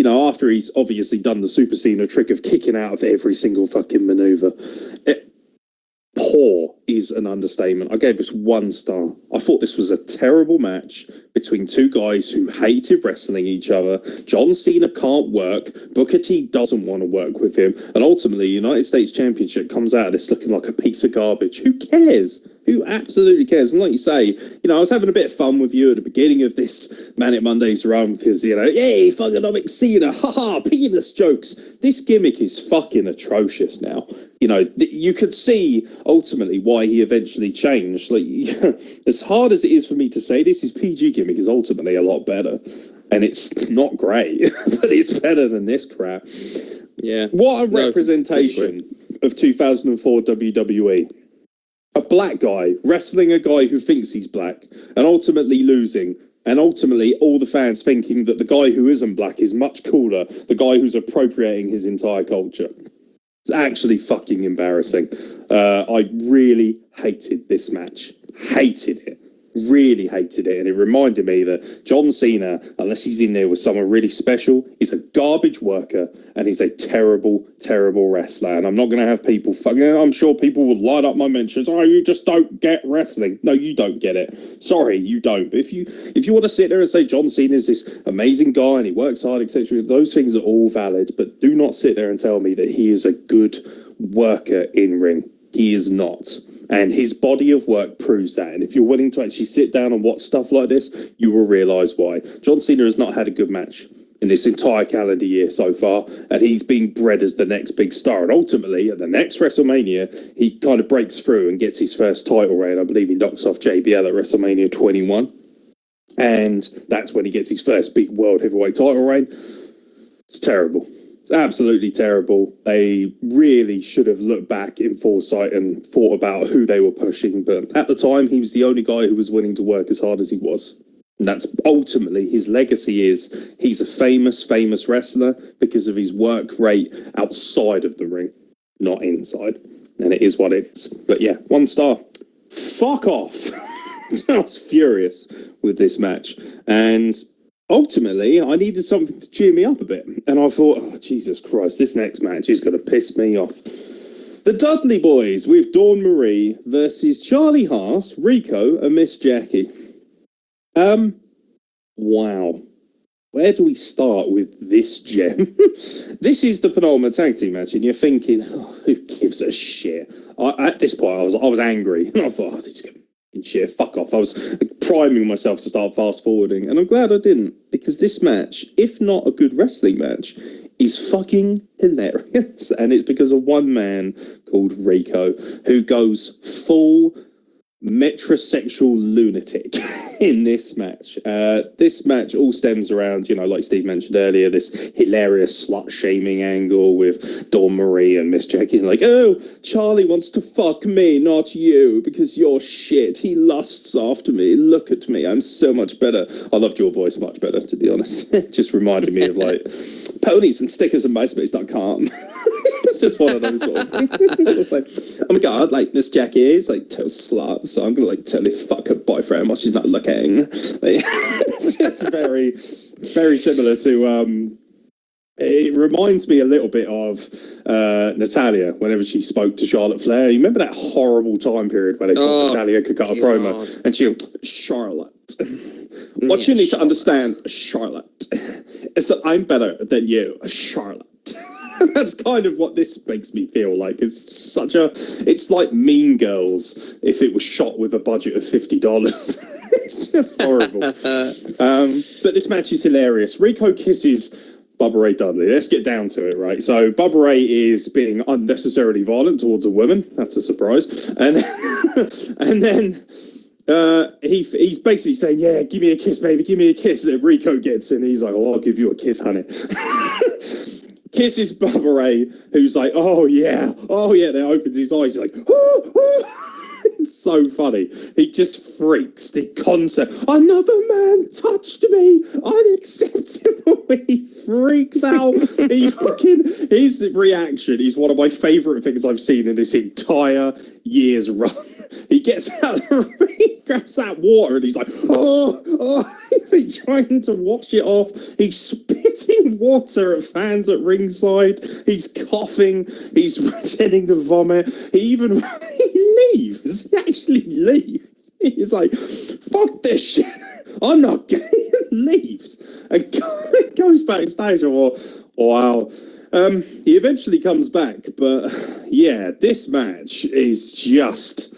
After he's obviously done the Super Cena trick of kicking out of every single fucking maneuver. Poor is an understatement. I gave this 1 star. I thought this was a terrible match between two guys who hated wrestling each other. John Cena can't work. Booker T doesn't want to work with him. And ultimately, United States Championship comes out of this looking like a piece of garbage. Who cares? Who absolutely cares? And like you say, I was having a bit of fun with you at the beginning of this Manic Mondays run because, yay, Thugonomic Cena, haha, penis jokes. This gimmick is fucking atrocious now. You could see ultimately why he eventually changed. Like, as hard as it is for me to say this, his PG gimmick is ultimately a lot better. And it's not great, but it's better than this crap. Yeah. What a representation of 2004 WWE. A black guy wrestling a guy who thinks he's black and ultimately losing. And ultimately, all the fans thinking that the guy who isn't black is much cooler, the guy who's appropriating his entire culture. It's actually fucking embarrassing. I really hated this match. Hated it. Really hated it. And it reminded me that John Cena, unless he's in there with someone really special, is a garbage worker and he's a terrible, terrible wrestler. And I'm not going to have people I'm sure people will line up my mentions. Oh, you just don't get wrestling. No, you don't get it. Sorry, you don't. But if you want to sit there and say John Cena is this amazing guy and he works hard, etc., those things are all valid. But do not sit there and tell me that he is a good worker in ring. He is not. And his body of work proves that. And if you're willing to actually sit down and watch stuff like this, you will realise why. John Cena has not had a good match. in this entire calendar year so far, and he's being bred as the next big star. And ultimately, at the next WrestleMania, he kind of breaks through and gets his first title reign. I believe he knocks off JBL at WrestleMania 21. And that's when he gets his first big world heavyweight title reign. It's terrible. It's absolutely terrible. They really should have looked back in foresight and thought about who they were pushing. But at the time, he was the only guy who was willing to work as hard as he was. And that's ultimately his legacy. Is he's a famous wrestler because of his work rate outside of the ring, not inside. And it is what it is. But yeah, 1 star. Fuck off. I was furious with this match. And ultimately, I needed something to cheer me up a bit. And I thought, oh, Jesus Christ, this next match is going to piss me off. The Dudley Boys with Dawn Marie versus Charlie Haas, Rico, and Miss Jackie. Wow. Where do we start with this gem? This is the penultimate tag team match, and you're thinking, oh, who gives a shit? At this point, I was angry. I thought, oh, this is going to be shit. Fuck off. I was priming myself to start fast forwarding, and I'm glad I didn't, because this match, if not a good wrestling match, is fucking hilarious. And it's because of one man called Rico who goes full metrosexual lunatic in this match. This match all stems around, like Steve mentioned earlier, this hilarious slut-shaming angle with Dawn Marie and Miss Jackie. Like, oh, Charlie wants to fuck me, not you, because you're shit. He lusts after me. Look at me. I'm so much better. I loved your voice much better, to be honest. It just reminded me of, ponies and stickers and MySpace.com. It's just one of those sort of things. It's like, oh my god, Miss Jackie is total slut, so I'm gonna totally fuck her boyfriend while she's not looking. It's just very, very similar to it reminds me a little bit of Natalia whenever she spoke to Charlotte Flair. You remember that horrible time period where they thought Natalia could cut a promo and she'll, Charlotte, what you need to understand, Charlotte, is that I'm better than you, Charlotte. That's kind of what this makes me feel like. It's like Mean Girls if it was shot with a budget of $50. It's just horrible. But this match is hilarious. Rico kisses Bubba Ray Dudley. Let's get down to it, right? So Bubba Ray is being unnecessarily violent towards a woman. That's a surprise. And and then he's basically saying, yeah, give me a kiss, baby, give me a kiss. And then Rico gets in. He's like, oh, I'll give you a kiss, honey. Kisses Bubba Ray, who's like, oh yeah. Then opens his eyes, he's like, oh. It's so funny. He just freaks. The concept. Another man touched me. Unacceptable. He freaks out. His reaction is one of my favourite things I've seen in this entire year's run. He gets out of the ring, grabs that water, and he's like, oh. He's trying to wash it off. He's spitting water at fans at ringside. He's coughing. He's pretending to vomit. He leaves. He actually leaves. He's like, fuck this shit. I'm not gay. Leaves. And goes backstage. Wow. He eventually comes back. But yeah, this match is just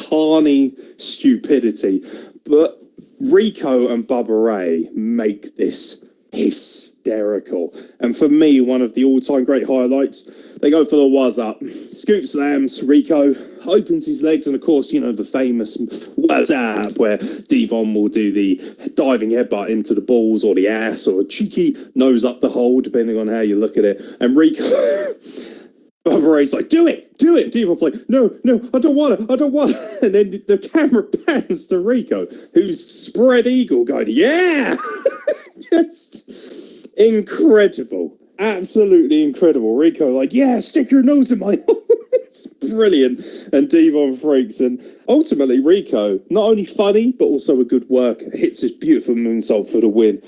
carny stupidity. But Rico and Bubba Ray make this hysterical. And for me, one of the all-time great highlights, they go for the was up. Scoop slams, Rico opens his legs, and of course, the famous was up, where Devon will do the diving headbutt into the balls or the ass or a cheeky nose up the hole, depending on how you look at it. And Rico... Bubba Ray's like, do it. Devon's like, no, I don't want to. And then the camera pans to Rico, who's spread eagle going, yeah. Just incredible. Absolutely incredible. Rico like, yeah, stick your nose in my hole. It's brilliant. And Devon freaks. And ultimately, Rico, not only funny, but also a good worker, hits this beautiful moonsault for the win.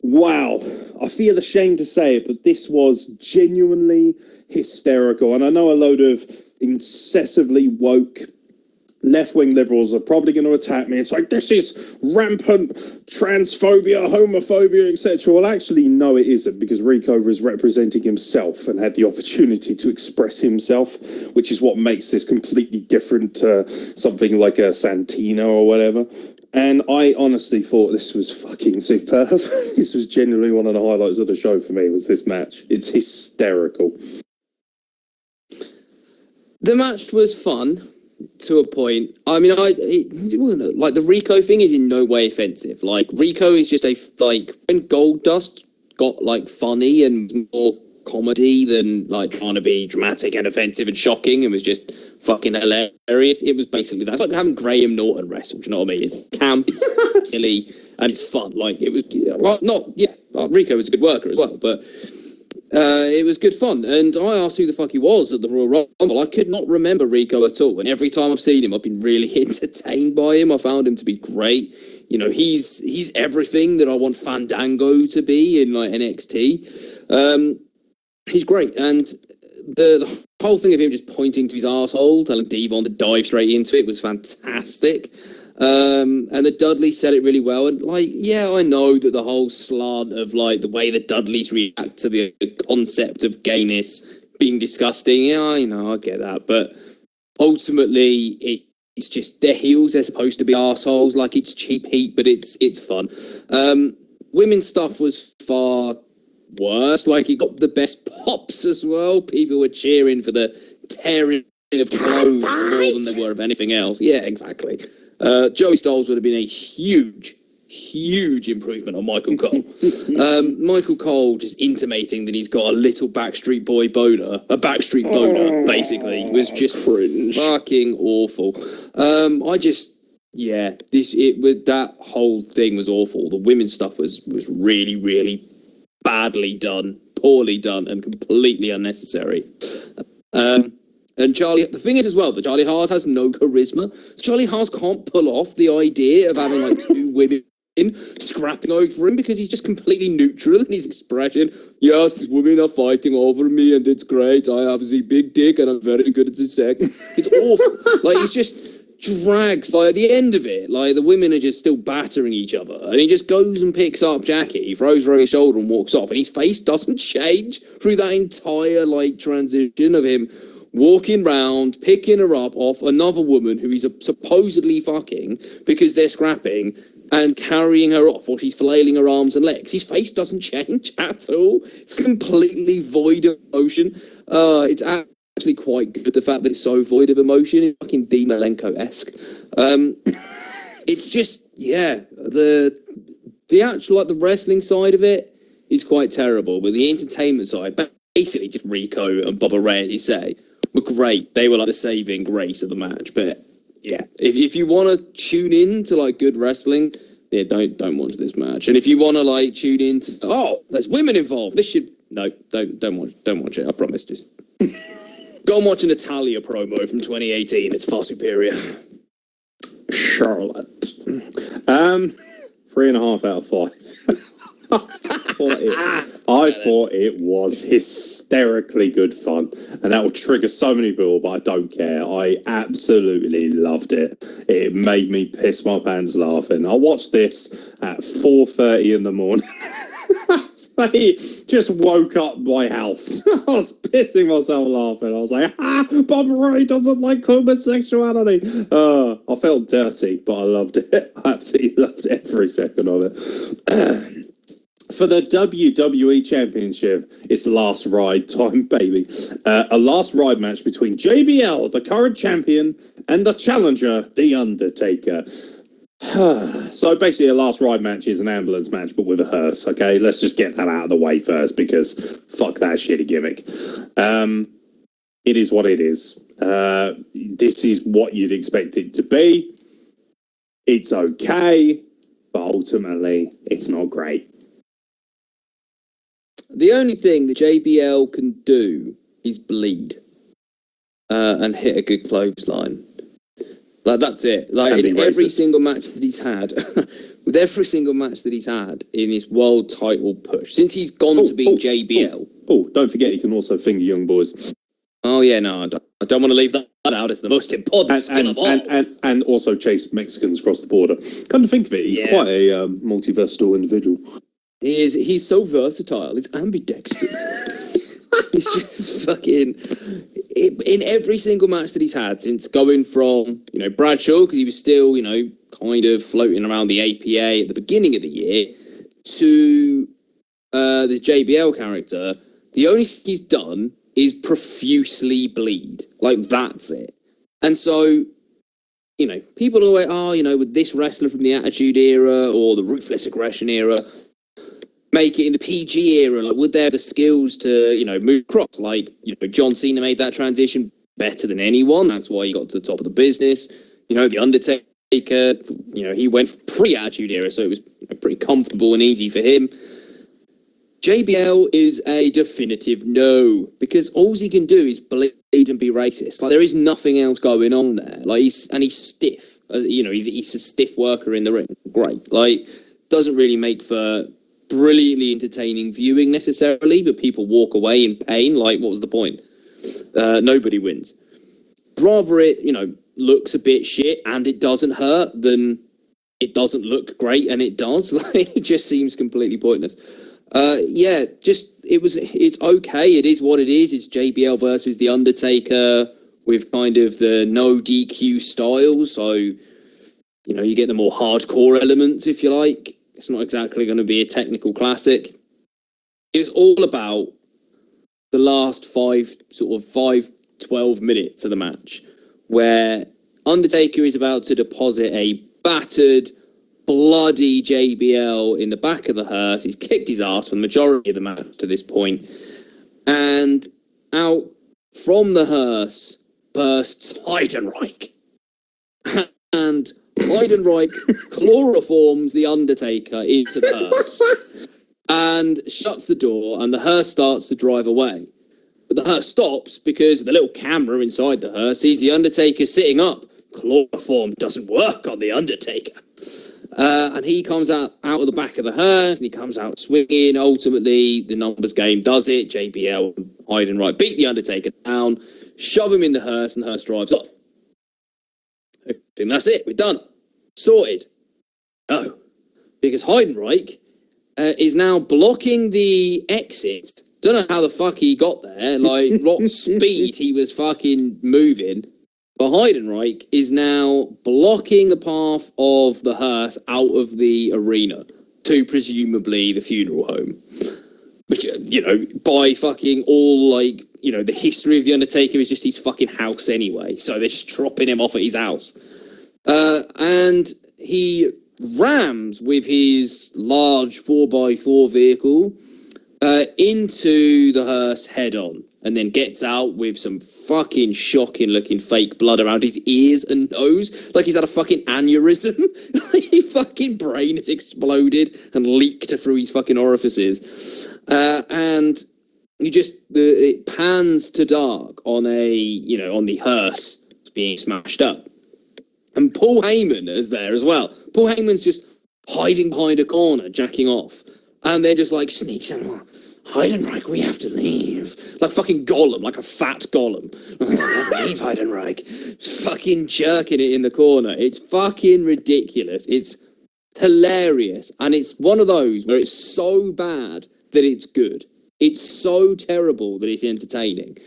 Wow. I feel ashamed to say it, but this was genuinely hysterical. And I know a load of incessively woke left-wing liberals are probably going to attack me. It's like, this is rampant transphobia, homophobia, etc. Well, actually, no, it isn't, because Rico was representing himself and had the opportunity to express himself, which is what makes this completely different to something like a Santino or whatever. And I honestly thought this was fucking superb. This was genuinely one of the highlights of the show for me, was this match. It's hysterical. The match was fun to a point. I mean, it wasn't like the Rico thing is in no way offensive. Like Rico is just when Goldust got like funny and more comedy than like trying to be dramatic and offensive and shocking and was just fucking hilarious. It was basically that. It's like having Graham Norton wrestle. Do you know what I mean? It's camp, it's silly, and it's fun. Like it was, Rico was a good worker as well, but it was good fun. And I asked who the fuck he was at the Royal Rumble. I could not remember Rico at all. And every time I've seen him, I've been really entertained by him. I found him to be great. You know, he's everything that I want Fandango to be in like NXT. He's great, and the whole thing of him just pointing to his arsehole, telling Devon to dive straight into it was fantastic. And the Dudleys said it really well. And like, yeah, I know that the whole slant of like the way the Dudleys react to the concept of gayness being disgusting. Yeah, I know, I get that, but ultimately it's just their heels. They're supposed to be arseholes. Like it's cheap heat, but it's fun. Women's stuff was far worse. Like it got the best pops as well. People were cheering for the tearing of clothes more than they were of anything else. Yeah, exactly. Joey Styles would have been a huge improvement on Michael Cole. Michael Cole just intimating that he's got a little Backstreet Boy boner, a Backstreet boner, basically, was just cringe. Fucking awful. That whole thing was awful. The women's stuff was really, really badly done, poorly done, and completely unnecessary. And Charlie, the thing is as well that Charlie Haas has no charisma. Charlie Haas can't pull off the idea of having like two women scrapping over him because he's just completely neutral in his expression. Yes, these women are fighting over me and it's great. I have the big dick and I'm very good at the sex. It's awful. Like he's just drags. Like at the end of it, like the women are just still battering each other, and he just goes and picks up Jackie, throws her over his shoulder and walks off, and his face doesn't change through that entire like transition of him walking round, picking her up off another woman who he's supposedly fucking because they're scrapping, and carrying her off while she's flailing her arms and legs. His face doesn't change at all. It's completely void of emotion. It's actually quite good, the fact that it's so void of emotion. It's fucking Dean Malenko-esque. It's just, yeah, the actual, like, the wrestling side of it is quite terrible, but the entertainment side, basically just Rico and Bubba Ray, as you say, were great. They were like the saving grace of the match. But yeah, if you want to tune in to like good wrestling, yeah, don't watch this match. And if you want to like tune in to, there's women involved, don't watch it. I promise. Just go and watch an Natalia promo from 2018. It's far superior. Charlotte. 3.5 out of 5. I thought it was hysterically good fun, and that will trigger so many people, but I don't care. I absolutely loved it. It made me piss my pants laughing. I watched this at 4:30 in the morning. I just woke up my house. I was pissing myself laughing. I was like, Bubba Ray doesn't like homosexuality. I felt dirty, but I loved it. I absolutely loved every second of it. For the WWE Championship, it's last ride time, baby. A last ride match between JBL, the current champion, and the challenger, The Undertaker. So basically a last ride match is an ambulance match, but with a hearse, okay? Let's just get that out of the way first, because fuck that shitty gimmick. It is what it is. This is what you'd expect it to be. It's okay, but ultimately, it's not great. The only thing that JBL can do is bleed and hit a good clothesline. Like, that's it. Like, in every single match that he's had, with every single match that he's had in his world title push, since he's gone to be JBL. Don't forget he can also finger young boys. Oh, yeah, no, I don't want to leave that out. It's the most important skill of all. And also chase Mexicans across the border. Come to think of it, he's quite a multiversatile individual. He's so versatile. It's ambidextrous. He's just fucking... In every single match that he's had, since going from, Bradshaw, because he was still, kind of floating around the APA at the beginning of the year to the JBL character, the only thing he's done is profusely bleed. Like, that's it. And so, you know, people always, with this wrestler from the Attitude Era or the Ruthless Aggression era, make it in the PG era, like, would they have the skills to, move across? Like, John Cena made that transition better than anyone. That's why he got to the top of the business. The Undertaker, he went pre-Attitude Era, so it was pretty comfortable and easy for him. JBL is a definitive no, because all he can do is bleed and be racist. Like, there is nothing else going on there. Like, he's stiff. He's a stiff worker in the ring. Great. Like, doesn't really make for brilliantly entertaining viewing necessarily, but people walk away in pain. Like, what was the point? Nobody wins. Rather it, looks a bit shit and it doesn't hurt than it doesn't look great and it does. Like, it just seems completely pointless. It's okay. It is what it is. It's JBL versus The Undertaker with kind of the no DQ style. So, you get the more hardcore elements, if you like. It's not exactly going to be a technical classic. It's all about the last 12 minutes of the match, where Undertaker is about to deposit a battered, bloody JBL in the back of the hearse. He's kicked his ass for the majority of the match to this point. And out from the hearse bursts Heidenreich. And Heidenreich chloroforms the Undertaker into the hearse and shuts the door, and the hearse starts to drive away. But the hearse stops because the little camera inside the hearse sees the Undertaker sitting up. Chloroform doesn't work on the Undertaker. And he comes out of the back of the hearse, and he comes out swinging. Ultimately, the numbers game does it. JBL and Heidenreich beat the Undertaker down, shove him in the hearse, and the hearse drives off. And that's it. We're done. Sorted. No. Because Heidenreich is now blocking the exit. Don't know how the fuck he got there. Like, what speed he was fucking moving. But Heidenreich is now blocking the path of the hearse out of the arena to presumably the funeral home. Which, by fucking all, the history of The Undertaker is just his fucking house anyway. So they're just dropping him off at his house. And he rams with his large 4x4 vehicle into the hearse head on. And then gets out with some fucking shocking looking fake blood around his ears and nose. Like he's had a fucking aneurysm. His fucking brain has exploded and leaked through his fucking orifices. And it pans to dark on on the hearse being smashed up. And Paul Heyman is there as well. Paul Heyman's just hiding behind a corner, jacking off. And then just sneaks in. Heidenreich, we have to leave. Like fucking Gollum, like a fat Gollum. We have to leave, Heidenreich. Fucking jerking it in the corner. It's fucking ridiculous. It's hilarious. And it's one of those where it's so bad that it's good. It's so terrible that it's entertaining.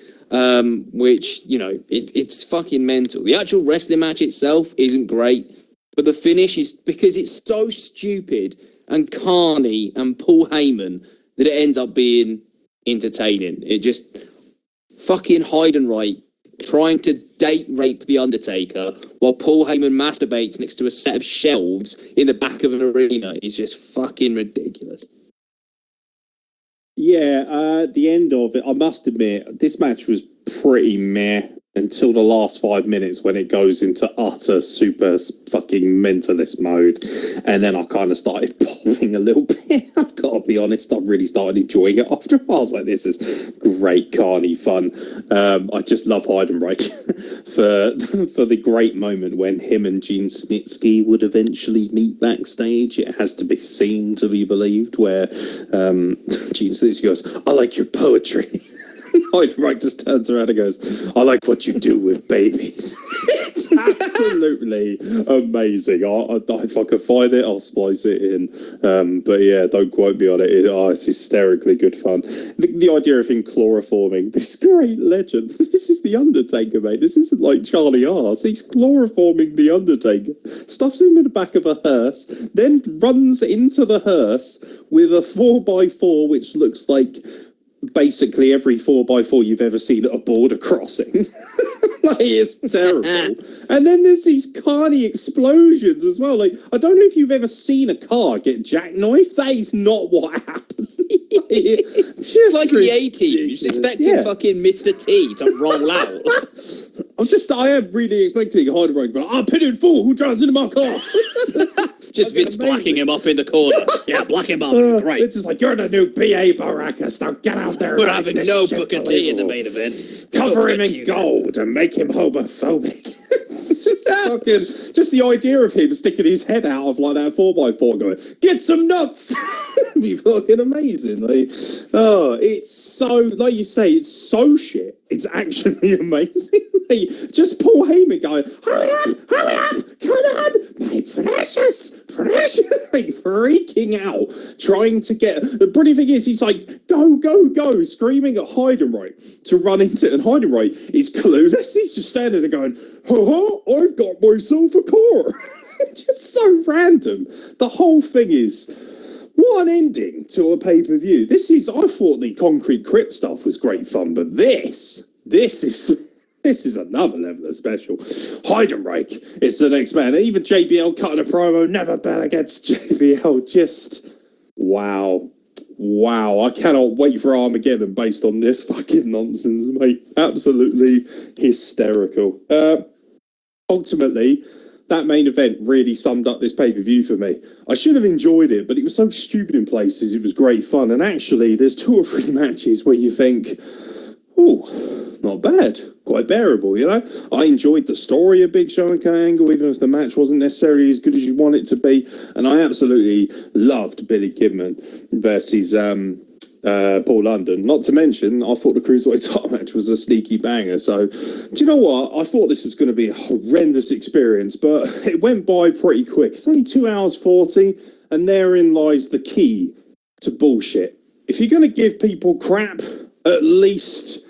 Which, it's fucking mental. The actual wrestling match itself isn't great. But the finish is, because it's so stupid and carny and Paul Heyman, that it ends up being entertaining. It just fucking Heidenreich trying to date rape the Undertaker while Paul Heyman masturbates next to a set of shelves in the back of an arena is just fucking ridiculous. Yeah, the end of it, I must admit, this match was pretty meh until the last 5 minutes when it goes into utter super fucking mentalist mode. And then I kind of started popping a little bit. I've got to be honest, I really started enjoying it after a while. I was like, this is great carny fun. I just love Heidenreich for the great moment when him and Gene Snitsky would eventually meet backstage. It has to be seen to be believed, where Gene Snitsky goes, I like your poetry. Heidenreich just turns around and goes, I like what you do with babies. It's absolutely amazing. If I can find it, I'll splice it in. But yeah, don't quote me on it. It's hysterically good fun. The idea of him chloroforming this great legend. This is the Undertaker, mate. This isn't like Charlie Arse. He's chloroforming the Undertaker, stuffs him in the back of a hearse, then runs into the hearse with a 4x4, which looks like basically every 4x4 you've ever seen at a border crossing. Like, it's terrible. And then there's these carny explosions as well. Like, I don't know if you've ever seen a car get jackknifed. That is not what happened. It's like in the 80s, expecting fucking Mr. T to roll out. I am really expecting Heidenreich, but I'll put in full. Who drives into my car? Just Vince blacking him up in the corner. Yeah, black him up. Great. It's just like, you're the new B.A. Baracus. Now get out there. We're having no Booker T in the main event. Cover him in gold and make him homophobic. It's just the idea of him sticking his head out of like that 4x4 going, get some nuts. It'd be fucking amazing. Like, it's so, like you say, it's so shit. It's actually amazing. Like, just Paul Heyman going, hurry up, come on, my precious, like freaking out, trying to get, the brilliant thing is he's like, go, screaming at Heidenreich to run into it, and Heidenreich is clueless. He's just standing there going, I've got myself a car. Just so random. The whole thing is, what an ending to a pay-per-view. I thought the Concrete Crypt stuff was great fun, but this is another level of special. Heidenreich is the next man. Even JBL cutting a promo, never bet against JBL. Just, wow. I cannot wait for Armageddon based on this fucking nonsense, mate. Absolutely hysterical. Ultimately, that main event really summed up this pay-per-view for me. I should have enjoyed it, but it was so stupid in places. It was great fun. And actually, there's 2 or 3 matches where you think, oh, not bad. Quite bearable, you know? I enjoyed the story of Big Show and Kurt Angle, even if the match wasn't necessarily as good as you want it to be. And I absolutely loved Billy Kidman versus Paul London. Not to mention, I thought the Cruiserweight title match was a sneaky banger. So, do you know what? I thought this was going to be a horrendous experience, but it went by pretty quick. It's only 2 hours 40, and therein lies the key to bullshit. If you're going to give people crap, at least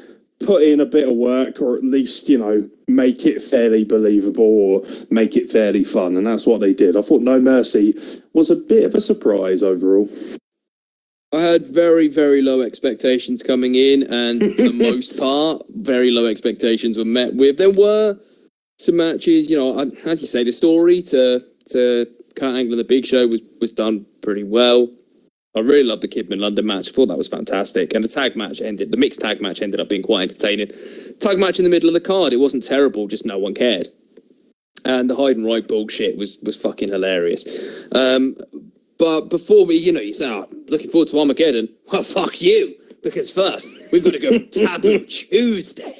put in a bit of work, or at least, you know, make it fairly believable or make it fairly fun. And that's what they did. I thought No Mercy was a bit of a surprise overall. I had very, very low expectations coming in, and for the most part, very low expectations were met with. There were some matches, you know, as you say, the story to Kurt Angle and the Big Show was done pretty well. I really loved the Kidman London match. I thought that was fantastic. And the mixed tag match ended up being quite entertaining. Tag match in the middle of the card, it wasn't terrible, just no one cared. And the Heidenreich bullshit was fucking hilarious. But before you say, looking forward to Armageddon. Well, fuck you. Because first, we've got to go Taboo Tuesday.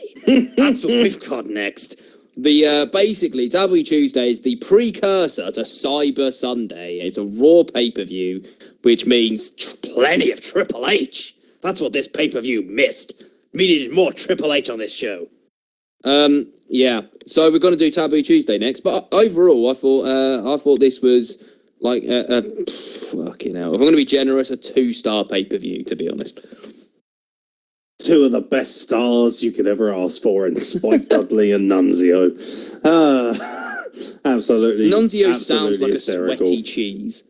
That's what we've got next. Basically, Taboo Tuesday is the precursor to Cyber Sunday. It's a Raw pay-per-view, which means plenty of Triple H. That's what this pay-per-view missed. We needed more Triple H on this show. Yeah. So we're going to do Taboo Tuesday next. But overall, I thought this was like fucking hell. If I'm going to be generous, a 2-star pay-per-view, to be honest. 2 of the best stars you could ever ask for in Spike Dudley and Nunzio. Absolutely. Nunzio absolutely sounds like hysterical. a sweaty cheese.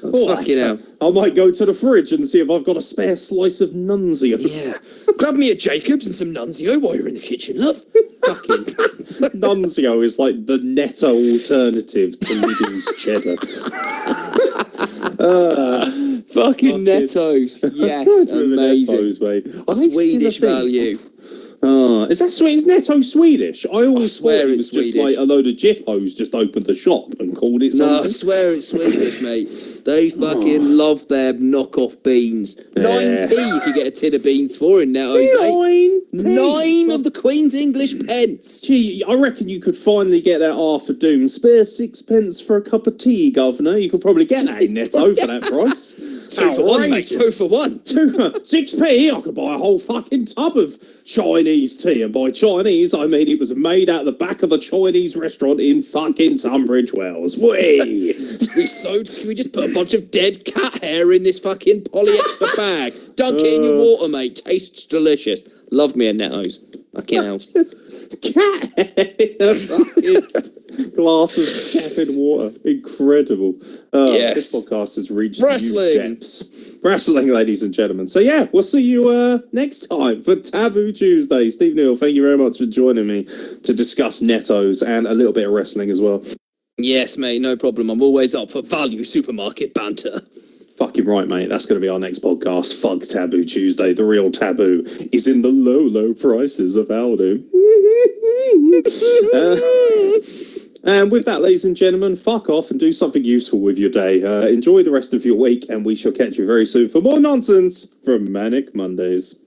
Fucking hell. I might go to the fridge and see if I've got a spare slice of Nunzio. Yeah. Grab me a Jacobs and some Nunzio while you're in the kitchen, love. Fucking. Nunzio is like the Netto alternative to Lidl's cheddar. Fucking Nettos. Yes, amazing. Nettos, mate. Swedish value. Is that sweet? Is Netto Swedish? I always swear thought it was it's just Swedish. like a load of jippos just opened the shop and called it something. No, I swear it's Swedish, mate. They fucking love their knockoff beans. 9p you could get a tin of beans for in Netto's, mate. 9 of the Queen's English pence. Gee, I reckon you could finally get that Arthur Doom. Spare 6p for a cup of tea, Governor. You could probably get that in Netto for that price. 2 for 1, mate. 2 for 1. 6p, I could buy a whole fucking tub of Chinese tea. And by Chinese, I mean it was made out the back of a Chinese restaurant in fucking Tunbridge Wells. Whee! Can we just put a bunch of dead cat hair in this fucking polyester bag? Dunk it in your water, mate. Tastes delicious. Love me a Netto's. Fucking hell. Cat hair in a fucking glass of tepid water. Incredible. Yes. This podcast has reached Wrestling. new depths. Wrestling, ladies and gentlemen. So yeah, we'll see you next time for Taboo Tuesday. Steve Neal, thank you very much for joining me to discuss Nettos and a little bit of wrestling as well. Yes, mate, no problem. I'm always up for value supermarket banter. Fucking right, mate. That's going to be our next podcast. Fuck Taboo Tuesday. The real taboo is in the low, low prices of Aldo. And with that, ladies and gentlemen, fuck off and do something useful with your day. Enjoy the rest of your week, and we shall catch you very soon for more nonsense from Manic Mondays.